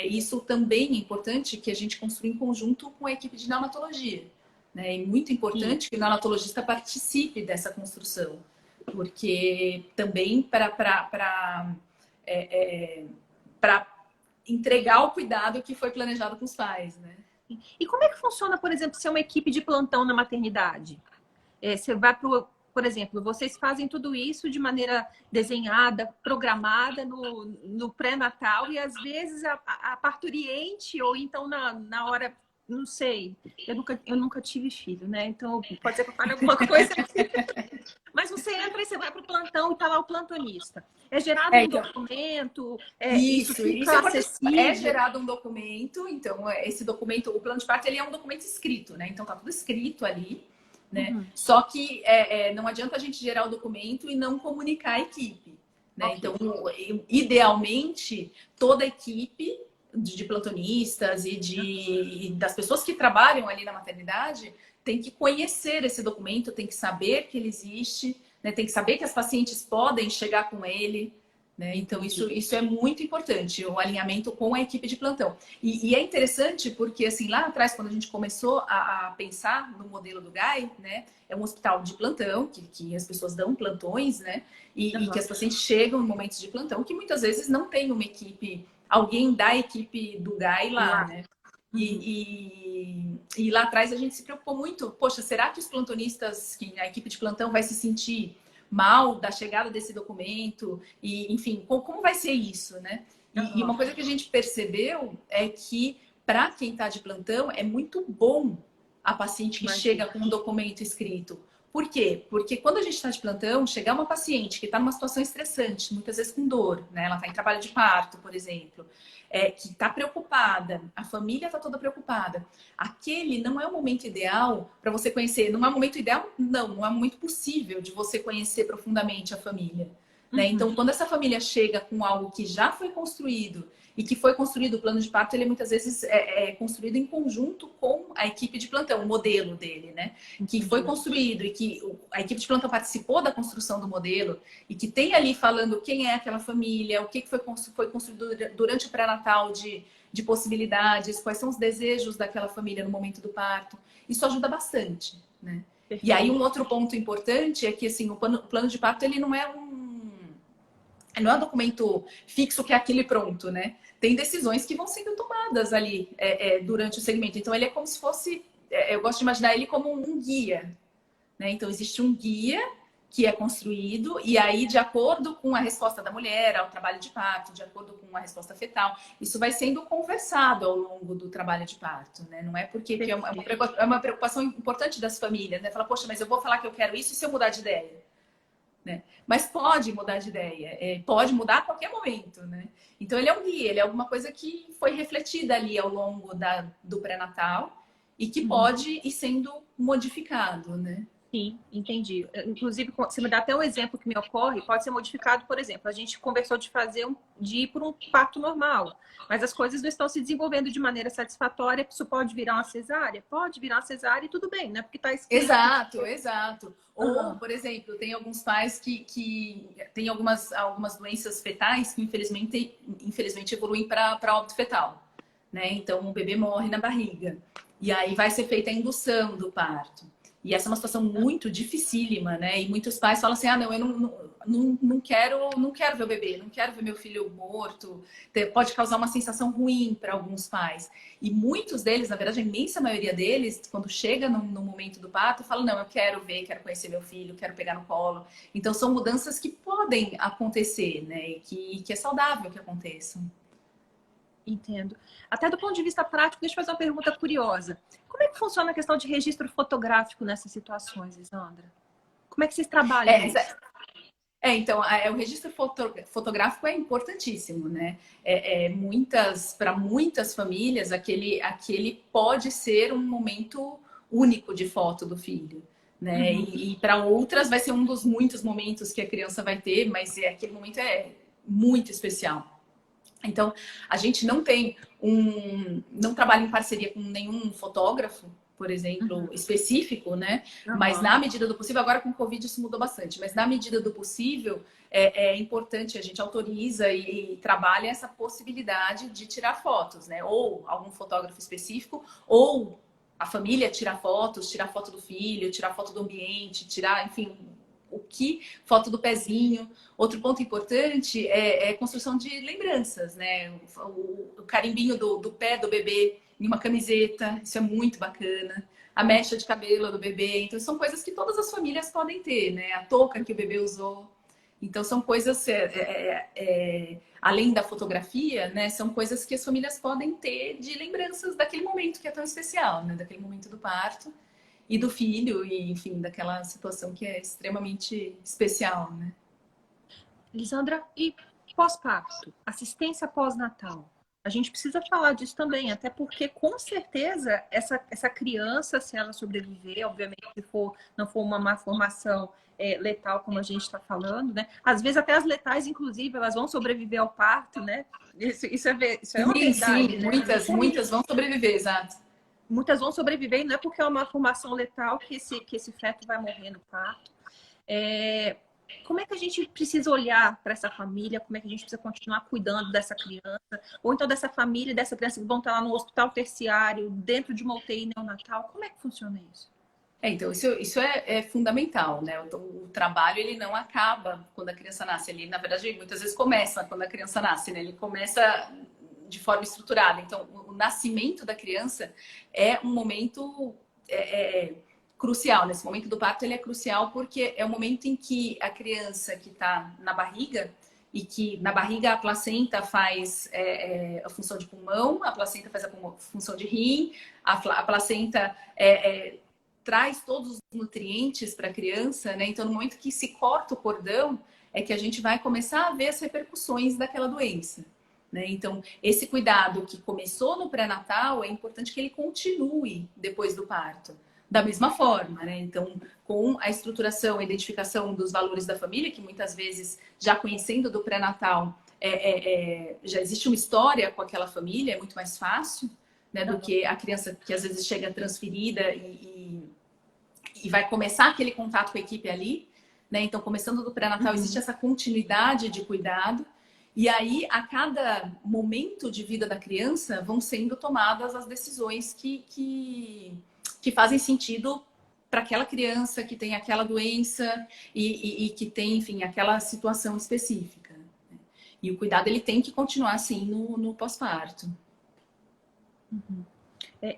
Isso também é importante que a gente construa em conjunto com a equipe de neonatologia. Né? É muito importante que o neonatologista participe dessa construção, porque também para entregar o cuidado que foi planejado com os pais, né? E como é que funciona, por exemplo, ser uma equipe de plantão na maternidade? Você vai por exemplo, vocês fazem tudo isso de maneira desenhada, programada no pré-natal e às vezes a parturiente ou então na hora, não sei, eu nunca tive filho, né? Então pode ser que eu fale alguma coisa aqui. Mas você entra e você vai para o plantão e está lá o plantonista. É gerado um documento, isso fica acessível. É gerado um documento, então esse documento, o plano de parto, ele é um documento escrito, né? Então tá tudo escrito ali. Né? Só que não adianta a gente gerar o documento e não comunicar a equipe. Né? Okay. Então, idealmente, toda a equipe de plantonistas e das pessoas que trabalham ali na maternidade tem que conhecer esse documento, tem que saber que ele existe, né? Tem que saber que as pacientes podem chegar com ele. Né? Então, isso é muito importante, o alinhamento com a equipe de plantão. E é interessante porque, assim, lá atrás, quando a gente começou a pensar no modelo do GAI, né? É um hospital de plantão, que as pessoas dão plantões, né? E que as pacientes chegam em momentos de plantão, que muitas vezes não tem uma equipe, alguém da equipe do GAI lá, né? E lá atrás a gente se preocupou muito, poxa, será que os plantonistas, que a equipe de plantão vai se sentir mal da chegada desse documento? E, enfim, como vai ser isso, né? E uma coisa que a gente percebeu é que para quem está de plantão é muito bom a paciente que chega com um documento escrito. Por quê? Porque quando a gente está de plantão, chegar uma paciente que está numa situação estressante, muitas vezes com dor, né? Ela está em trabalho de parto, por exemplo, que está preocupada, a família está toda preocupada. Aquele não é o momento ideal para você conhecer. Não é o momento ideal, não é o momento possível de você conhecer profundamente a família. Né? Então, quando essa família chega com algo que já foi construído e que foi construído, o plano de parto, ele muitas vezes é construído em conjunto com a equipe de plantão, o modelo dele, né? Que foi construído e que a equipe de plantão participou da construção do modelo e que tem ali falando quem é aquela família, o que foi construído durante o pré-natal de possibilidades, quais são os desejos daquela família no momento do parto. Isso ajuda bastante, né? Perfeito. E aí um outro ponto importante é que assim, o plano de parto ele não é um documento fixo que é aquele pronto, né? Tem decisões que vão sendo tomadas ali durante o segmento. Então, ele é como se fosse... eu gosto de imaginar ele como um guia, né? Então, existe um guia que é construído e aí, de acordo com a resposta da mulher ao trabalho de parto, de acordo com a resposta fetal, isso vai sendo conversado ao longo do trabalho de parto, né? Não é porque é uma preocupação importante das famílias, né? Fala, poxa, mas eu vou falar que eu quero isso e se eu mudar de ideia? Né? Mas pode mudar de ideia, pode mudar a qualquer momento, né? Então ele é um guia, ele é alguma coisa que foi refletida ali ao longo do pré-natal e que pode ir sendo modificado, né? Sim, entendi. Inclusive, você me dá até um exemplo que me ocorre, pode ser modificado, por exemplo, a gente conversou de ir por um parto normal, mas as coisas não estão se desenvolvendo de maneira satisfatória, isso pode virar uma cesárea? Pode virar uma cesárea e tudo bem, né? Porque está escrito. Exato. Ou, por exemplo, tem alguns pais que têm algumas doenças fetais que infelizmente evoluem para óbito fetal, né? Então o bebê morre na barriga. E aí vai ser feita a indução do parto. E essa é uma situação muito dificílima, né? E muitos pais falam assim, não, eu não quero ver o bebê, não quero ver meu filho morto. Pode causar uma sensação ruim para alguns pais. E muitos deles, na verdade, a imensa maioria deles, quando chega no momento do parto, falam, não, eu quero ver, quero conhecer meu filho, quero pegar no colo. Então, são mudanças que podem acontecer, né? E que é saudável que aconteçam. Entendo. Até do ponto de vista prático, deixa eu fazer uma pergunta curiosa. Como é que funciona a questão de registro fotográfico nessas situações, Lisandra? Como é que vocês trabalham isso? Então, o registro fotográfico é importantíssimo, né? Para muitas famílias, aquele pode ser um momento único de foto do filho, né? E para outras vai ser um dos muitos momentos que a criança vai ter, mas aquele momento é muito especial. Então, a gente não trabalha em parceria com nenhum fotógrafo, por exemplo, específico, né? Mas na medida do possível, agora com o Covid isso mudou bastante, mas na medida do possível é importante, a gente autoriza e trabalha essa possibilidade de tirar fotos, né? Ou algum fotógrafo específico, ou a família tirar foto do filho, tirar foto do ambiente, enfim, foto do pezinho. Outro ponto importante é a construção de lembranças, né? O carimbinho do pé do bebê em uma camiseta, isso é muito bacana. A mecha de cabelo do bebê. Então, são coisas que todas as famílias podem ter, né? A touca que o bebê usou. Então, são coisas, além da fotografia, né? São coisas que as famílias podem ter de lembranças daquele momento que é tão especial, né? Daquele momento do parto e do filho, e enfim, daquela situação que é extremamente especial, né? Lisandra, e pós-parto, assistência pós-natal? A gente precisa falar disso também, até porque, com certeza, essa criança, se ela sobreviver, obviamente, se não for uma má formação, letal, como a gente está falando, né? Às vezes até as letais, inclusive, elas vão sobreviver ao parto, né? Isso é uma Sim, verdade, sim, né? muitas vão sobreviver, exato. Muitas vão sobreviver e não é porque é uma formação letal que esse feto vai morrer no parto. Como é que a gente precisa olhar para essa família? Como é que a gente precisa continuar cuidando dessa criança? Ou então dessa família, dessa criança que vão estar lá no hospital terciário, dentro de uma UTI neonatal? Como é que funciona isso? Então, isso é fundamental, né? O trabalho, ele não acaba quando a criança nasce. Ele, na verdade, muitas vezes começa quando a criança nasce, né? Ele começa de forma estruturada. Então, o nascimento da criança é um momento crucial. Nesse momento do parto, ele é crucial porque é o momento em que a criança que está na barriga, e que na barriga a placenta faz a função de pulmão, a placenta faz a função de rim, a placenta traz todos os nutrientes para a criança, né? Então, no momento que se corta o cordão, é que a gente vai começar a ver as repercussões daquela doença, né? Então, esse cuidado que começou no pré-natal, é importante que ele continue depois do parto. Da mesma forma, né? Então, com a estruturação, a identificação dos valores da família, que muitas vezes, já conhecendo do pré-natal, já existe uma história com aquela família, é muito mais fácil, né, do que a criança que às vezes chega transferida e vai começar aquele contato com a equipe ali, né? Então, começando do pré-natal, existe essa continuidade de cuidado. E aí, a cada momento de vida da criança, vão sendo tomadas as decisões que fazem sentido para aquela criança que tem aquela doença e que tem, enfim, aquela situação específica, né? E o cuidado, ele tem que continuar, assim, no pós-parto.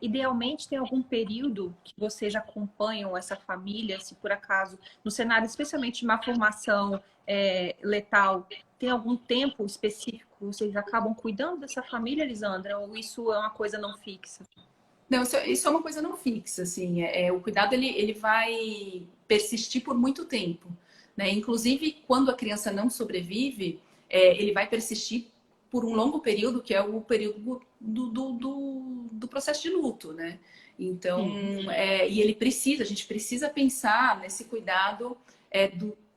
Idealmente, tem algum período que vocês já acompanham essa família, se por acaso, no cenário especialmente de uma formação letal, tem algum tempo específico que vocês acabam cuidando dessa família, Lisandra? Ou isso é uma coisa não fixa? Não, isso é uma coisa não fixa, assim. O cuidado, ele vai persistir por muito tempo, né? Inclusive, quando a criança não sobrevive, ele vai persistir por um longo período, que é o período do processo de luto, né? Então, e a gente precisa pensar nesse cuidado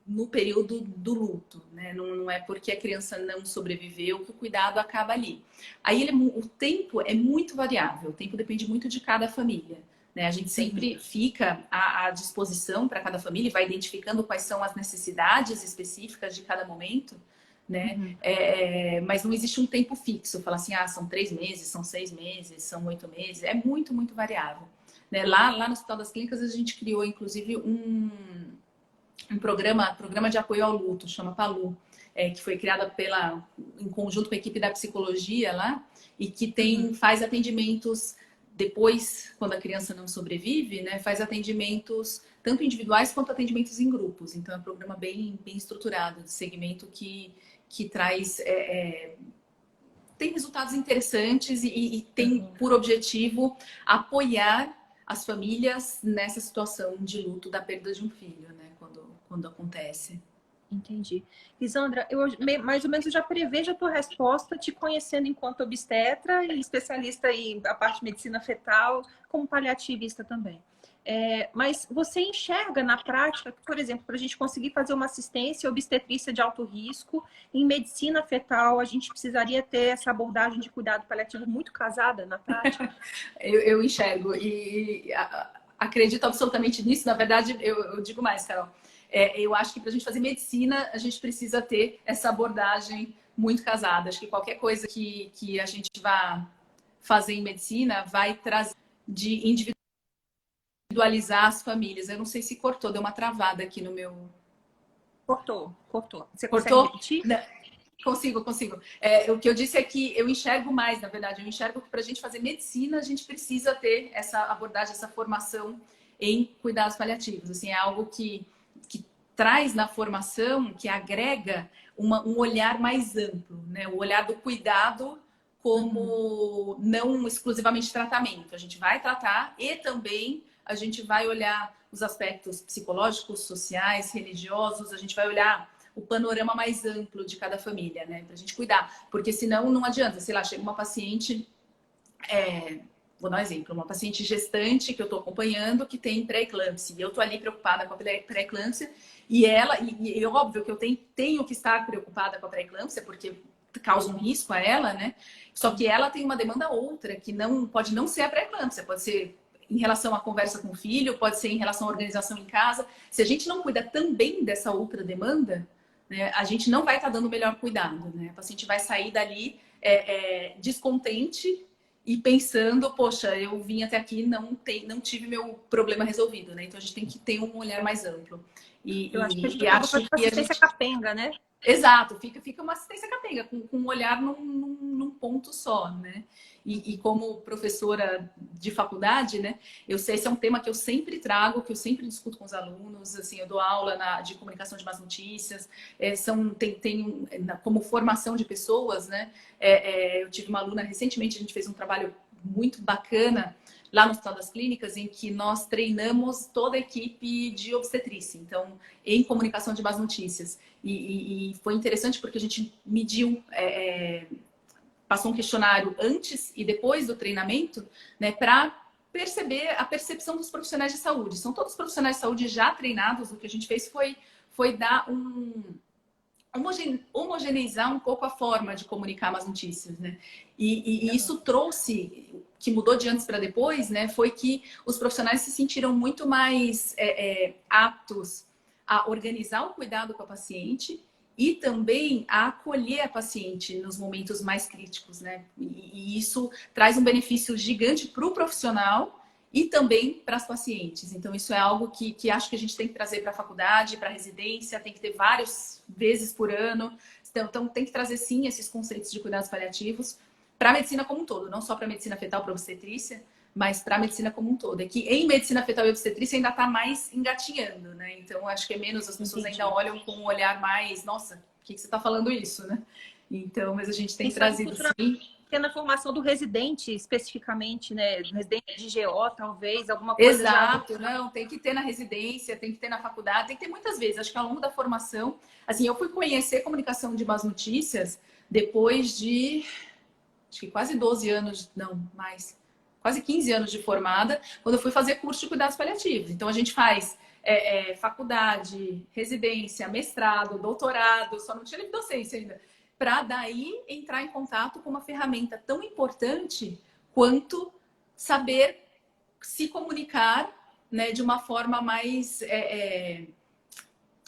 no período do luto, né? Não é porque a criança não sobreviveu que o cuidado acaba ali. Aí o tempo é muito variável, o tempo depende muito de cada família, né? A gente sempre fica à disposição para cada família e vai identificando quais são as necessidades específicas de cada momento, né? Mas não existe um tempo fixo, falar assim, são 3 meses, são 6 meses, são 8 meses, é muito, muito variável, né? Lá no Hospital das Clínicas, a gente criou, inclusive, um programa de apoio ao luto, chama PALU, que foi criada em conjunto com a equipe da psicologia lá, e que faz atendimentos depois, quando a criança não sobrevive, né, faz atendimentos tanto individuais quanto atendimentos em grupos. Então, é um programa bem, bem estruturado, de segmento que traz... tem resultados interessantes e tem por objetivo apoiar as famílias nessa situação de luto da perda de um filho, né? Quando acontece. Entendi. Lisandra, mais ou menos eu já prevejo a tua resposta, te conhecendo enquanto obstetra e especialista em a parte de medicina fetal, como paliativista também. Mas você enxerga na prática, por exemplo, para a gente conseguir fazer uma assistência obstetrícia de alto risco, em medicina fetal, a gente precisaria ter essa abordagem de cuidado paliativo muito casada na prática? Eu enxergo e acredito absolutamente nisso. Na verdade, eu digo mais, Carol. Eu acho que para a gente fazer medicina, a gente precisa ter essa abordagem muito casada. Acho que qualquer coisa que a gente vá fazer em medicina vai trazer de individualizar as famílias. Eu não sei se cortou, deu uma travada aqui no meu... Cortou. Você consegue Cortou? repetir? Não. Consigo. O que eu disse é que eu enxergo mais, na verdade. Eu enxergo que para a gente fazer medicina, a gente precisa ter essa abordagem, essa formação em cuidados paliativos. Assim, é algo que traz na formação, que agrega um olhar mais amplo, né? O olhar do cuidado como não exclusivamente tratamento. A gente vai tratar e também a gente vai olhar os aspectos psicológicos, sociais, religiosos, a gente vai olhar o panorama mais amplo de cada família, né? Pra gente cuidar. Porque senão não adianta, sei lá, chega uma paciente vou dar um exemplo, uma paciente gestante que eu estou acompanhando que tem pré-eclâmpsia, e eu estou ali preocupada com a pré-eclâmpsia, e óbvio que eu tenho que estar preocupada com a pré-eclâmpsia, porque causa um risco a ela, né? Só que ela tem uma demanda outra, que não pode não ser a pré-eclâmpsia, pode ser em relação à conversa com o filho, pode ser em relação à organização em casa. Se a gente não cuida também dessa outra demanda, né, a gente não vai estar dando o melhor cuidado, né? A paciente vai sair dali descontente e pensando, poxa, eu vim até aqui e não tive meu problema resolvido, né? Então a gente tem que ter um olhar mais amplo. Eu acho que a gente acaba fazendo assistência capenga, né? Exato, fica uma assistência capenga, com um olhar num ponto só, né? E como professora de faculdade, né? Eu sei, esse é um tema que eu sempre trago, que eu sempre discuto com os alunos, assim, eu dou aula de comunicação de más notícias, como formação de pessoas, né? Eu tive uma aluna recentemente, a gente fez um trabalho muito bacana lá no Hospital das Clínicas, em que nós treinamos toda a equipe de obstetrícia, então, em comunicação de más notícias. E foi interessante porque a gente mediu, passou um questionário antes e depois do treinamento, né, para perceber a percepção dos profissionais de saúde. São todos profissionais de saúde já treinados. O que a gente fez foi dar homogeneizar um pouco a forma de comunicar as notícias, né? E isso trouxe, que mudou de antes para depois, né? Foi que os profissionais se sentiram muito mais aptos a organizar o cuidado com a paciente e também a acolher a paciente nos momentos mais críticos, né? E isso traz um benefício gigante para o profissional e também para as pacientes. Então, isso é algo que acho que a gente tem que trazer para a faculdade, para a residência, tem que ter várias vezes por ano. Então, tem que trazer, sim, esses conceitos de cuidados paliativos para a medicina como um todo, não só para a medicina fetal, para a obstetrícia, mas para a medicina como um todo. É que em medicina fetal e obstetrícia ainda está mais engatinhando, né? Então, acho que é menos, as pessoas ainda olham com um olhar mais, nossa, por que você está falando isso, né? Então, mas a gente tem trazido, sim. Tem na formação do residente, especificamente, né? Do residente de GO, talvez, alguma coisa. Exato, não, tem que ter na residência, tem que ter na faculdade, tem que ter muitas vezes. Acho que ao longo da formação, assim, eu fui conhecer comunicação de más notícias depois de, acho que quase 12 anos, não, mais, quase 15 anos de formada, quando eu fui fazer curso de cuidados paliativos. Então, a gente faz faculdade, residência, mestrado, doutorado, só não tinha livre docência ainda, para daí entrar em contato com uma ferramenta tão importante quanto saber se comunicar, né, de uma forma mais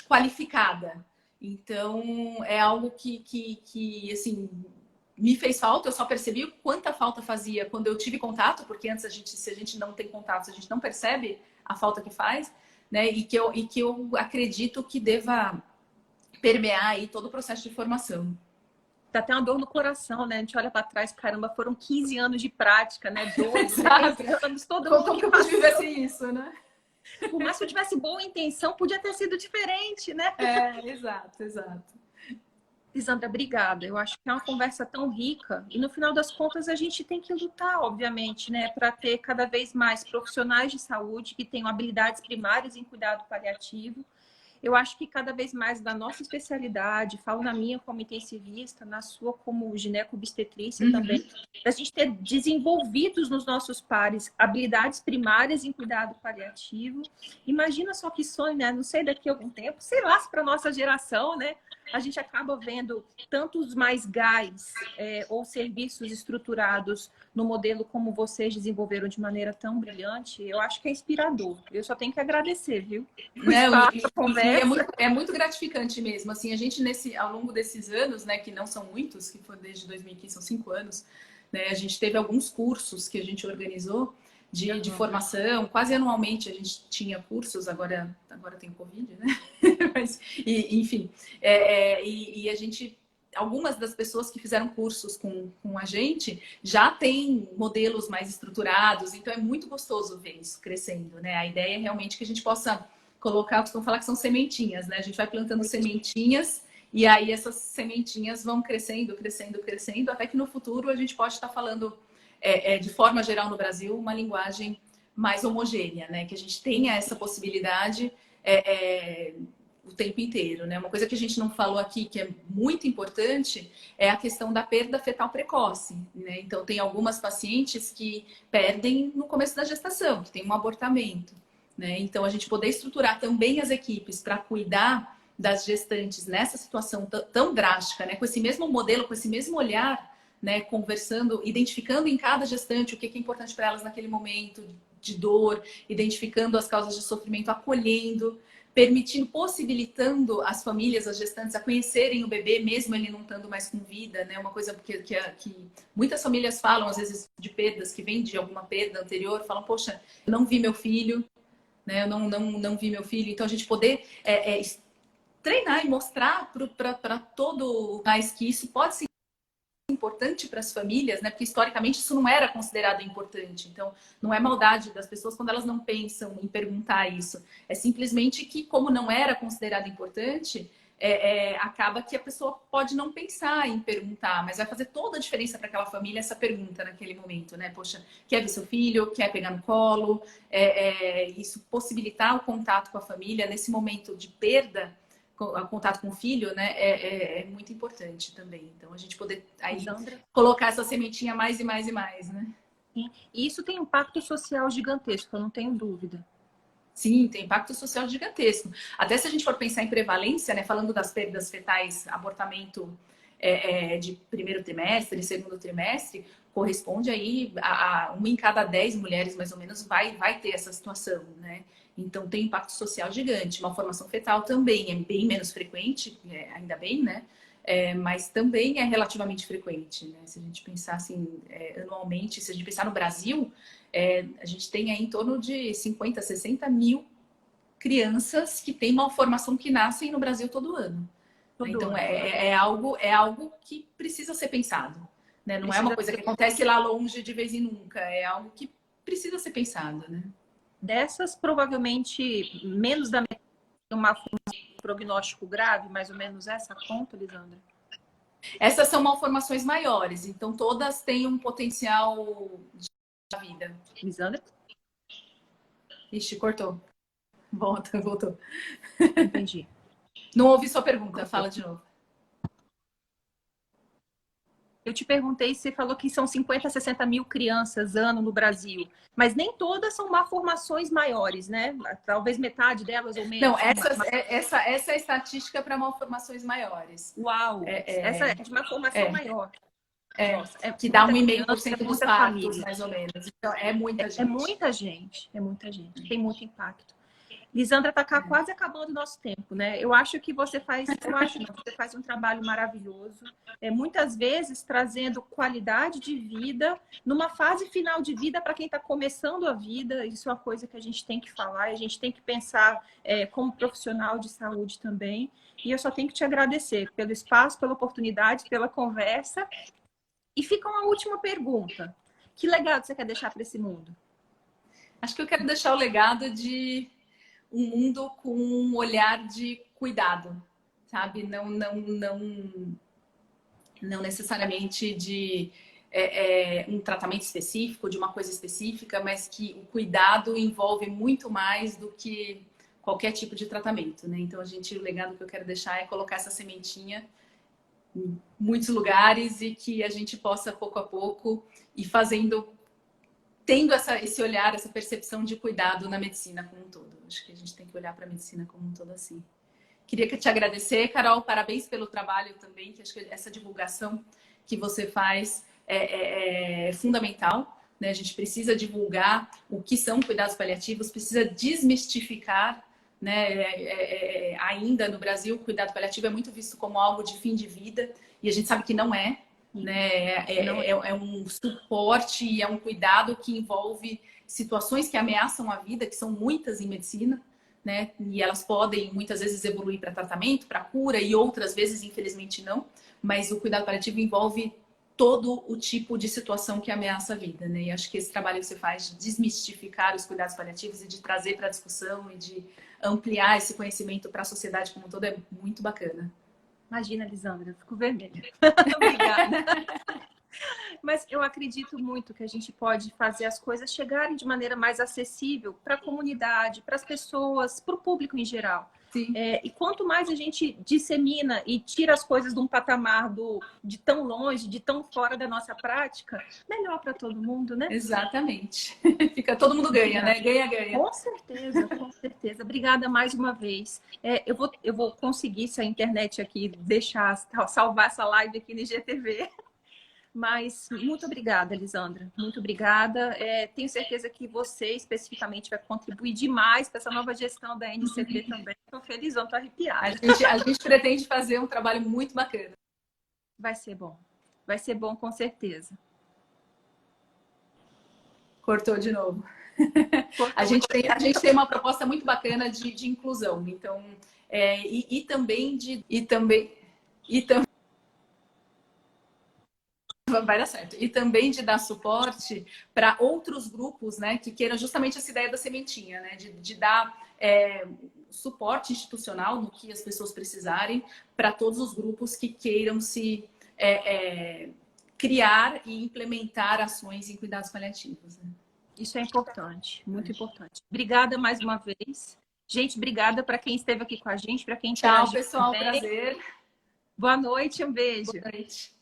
qualificada. Então, é algo que assim, me fez falta. Eu só percebi quanta falta fazia quando eu tive contato, porque antes se a gente não tem contato, a gente não percebe a falta que faz, né? E que eu acredito que deva permear aí todo o processo de formação. Dá até uma dor no coração, né? A gente olha para trás, caramba, foram 15 anos de prática, né? 12, 13 anos, todo mundo. Como que eu pude viver sem isso, né? Por mais que eu tivesse boa intenção, podia ter sido diferente, né? Exato, exato. Lisandra, obrigada. Eu acho que é uma conversa tão rica e no final das contas a gente tem que lutar, obviamente, né, para ter cada vez mais profissionais de saúde que tenham habilidades primárias em cuidado paliativo. Eu acho que cada vez mais da nossa especialidade, falo na minha como intensivista, na sua como gineco-obstetrícia também, a gente ter desenvolvidos nos nossos pares habilidades primárias em cuidado paliativo. Imagina só que sonho, né? Não sei, daqui a algum tempo, sei lá, se para nossa geração, né? A gente acaba vendo tantos mais GAIs ou serviços estruturados no modelo como vocês desenvolveram de maneira tão brilhante. Eu acho que é inspirador. Eu só tenho que agradecer, viu? É muito gratificante mesmo. Assim, a gente, ao longo desses anos, né, que não são muitos, que foram desde 2015, são 5 anos, né, a gente teve alguns cursos que a gente organizou de formação. Quase anualmente a gente tinha cursos, agora tem o Covid, né? Mas, enfim. E a gente... Algumas das pessoas que fizeram cursos com a gente já têm modelos mais estruturados, então é muito gostoso ver isso crescendo, né? A ideia é realmente que a gente possa colocar, eu costumo falar que são sementinhas, né? A gente vai plantando sementinhas e aí essas sementinhas vão crescendo, crescendo, crescendo, até que no futuro a gente pode estar falando, de forma geral no Brasil, uma linguagem mais homogênea, né? Que a gente tenha essa possibilidade o tempo inteiro, né? Uma coisa que a gente não falou aqui, que é muito importante, é a questão da perda fetal precoce, né? Então, tem algumas pacientes que perdem no começo da gestação, que tem um abortamento, né? Então, a gente poder estruturar também as equipes para cuidar das gestantes nessa situação tão drástica, né? Com esse mesmo modelo, com esse mesmo olhar, né? Conversando, identificando em cada gestante o que é importante para elas naquele momento de dor, identificando as causas de sofrimento, acolhendo, permitindo, possibilitando as famílias, as gestantes, a conhecerem o bebê, mesmo ele não estando mais com vida, né? Uma coisa que muitas famílias falam, às vezes, de perdas, que vem de alguma perda anterior, falam, poxa, eu não vi meu filho, né? Eu não vi meu filho. Então, a gente poder treinar e mostrar para todo mais que isso pode ser importante para as famílias, né? Porque historicamente isso não era considerado importante. Então, não é maldade das pessoas quando elas não pensam em perguntar isso. É simplesmente que, como não era considerado importante, acaba que a pessoa pode não pensar em perguntar, mas vai fazer toda a diferença para aquela família essa pergunta naquele momento, né? Poxa, quer ver seu filho? Quer pegar no colo? Isso possibilitar o contato com a família nesse momento de perda, contato com o filho, né, é muito importante também. Então, a gente poder aí Lisandra, colocar essa sementinha mais e mais e mais, né? e isso tem um impacto social gigantesco, eu não tenho dúvida. Sim, tem impacto social gigantesco. Até se a gente for pensar em prevalência, né, falando das perdas fetais, abortamento de primeiro trimestre, segundo trimestre, corresponde aí a 1 em cada 10 mulheres, mais ou menos, vai ter essa situação, né? Então, tem impacto social gigante. Uma formação fetal também é bem menos frequente, ainda bem, né? Mas também é relativamente frequente, né? Se a gente pensar assim, anualmente, se a gente pensar no Brasil, a gente tem aí em torno de 50, 60 mil crianças que têm malformação que nascem no Brasil todo ano. Então, é algo que precisa ser pensado, né? Não é uma coisa que acontece lá longe de vez em nunca, é algo que precisa ser pensado, né? Dessas, provavelmente, menos da metade tem uma prognóstico grave, mais ou menos essa conta, Lisandra? Essas são malformações maiores, então todas têm um potencial de vida. Lisandra? Ixi, cortou. Voltou. Entendi. Não ouvi sua pergunta, fala de novo. Eu te perguntei, você falou que são 50, 60 mil crianças ano no Brasil, mas nem todas são malformações maiores, né? Talvez metade delas ou menos. Não, essa é a estatística para malformações maiores. Uau! Essa é de malformação maior. Nossa, que dá 1,5% dos partos, família. mais ou menos. Então, é muita gente. É muita gente, tem muito impacto. Lisandra, está quase acabando o nosso tempo, né? Eu acho que você faz um trabalho maravilhoso, muitas vezes trazendo qualidade de vida numa fase final de vida para quem está começando a vida. Isso é uma coisa que a gente tem que falar, a gente tem que pensar como profissional de saúde também. E eu só tenho que te agradecer pelo espaço, pela oportunidade, pela conversa. E fica uma última pergunta: que legado você quer deixar para esse mundo? Acho que eu quero deixar o legado de um mundo com um olhar de cuidado, sabe? Não necessariamente de um tratamento específico, de uma coisa específica, mas que o cuidado envolve muito mais do que qualquer tipo de tratamento, né? Então, o legado que eu quero deixar é colocar essa sementinha em muitos lugares e que a gente possa, pouco a pouco, ir tendo esse olhar, essa percepção de cuidado na medicina como um todo. Acho que a gente tem que olhar para a medicina como um todo assim. Queria te agradecer, Carol, parabéns pelo trabalho também, que acho que essa divulgação que você faz é fundamental, né? A gente precisa divulgar o que são cuidados paliativos, precisa desmistificar, né? Ainda no Brasil, o cuidado paliativo é muito visto como algo de fim de vida, e a gente sabe que não é. Né? É um suporte e é um cuidado que envolve situações que ameaçam a vida, que são muitas em medicina, né? E elas podem muitas vezes evoluir para tratamento, para cura, e outras vezes, infelizmente, não. Mas o cuidado paliativo envolve todo o tipo de situação que ameaça a vida, né? E acho que esse trabalho que você faz de desmistificar os cuidados paliativos e de trazer para a discussão e de ampliar esse conhecimento para a sociedade como um todo é muito bacana. Imagina, Lisandra, eu fico vermelha. Obrigada. Mas eu acredito muito que a gente pode fazer as coisas chegarem de maneira mais acessível para a comunidade, para as pessoas, para o público em geral. Sim. E quanto mais a gente dissemina e tira as coisas de um patamar de tão longe, de tão fora da nossa prática, melhor para todo mundo, né? Exatamente. Fica todo mundo ganha, né? Ganha, ganha. Com certeza, com certeza. Obrigada mais uma vez. Eu vou conseguir, se a internet aqui deixar salvar essa live aqui no IGTV. Mas muito obrigada, Elisandra. Muito obrigada. Tenho certeza que você especificamente vai contribuir demais para essa nova gestão da NCP também. Estou feliz, estou arrepiada. A gente pretende fazer um trabalho muito bacana. Vai ser bom. Vai ser bom, com certeza. Cortou de novo. A gente tem uma proposta muito bacana de inclusão. Então, vai dar certo. E também de dar suporte para outros grupos, né, que queiram justamente essa ideia da sementinha, né, de dar suporte institucional no que as pessoas precisarem para todos os grupos que queiram se criar e implementar ações em cuidados paliativos. Né? Isso é importante, muito importante. Obrigada mais uma vez. Gente, obrigada para quem esteve aqui com a gente, para quem interagiu. Tchau, pessoal. Também. Prazer. Boa noite, um beijo. Boa noite.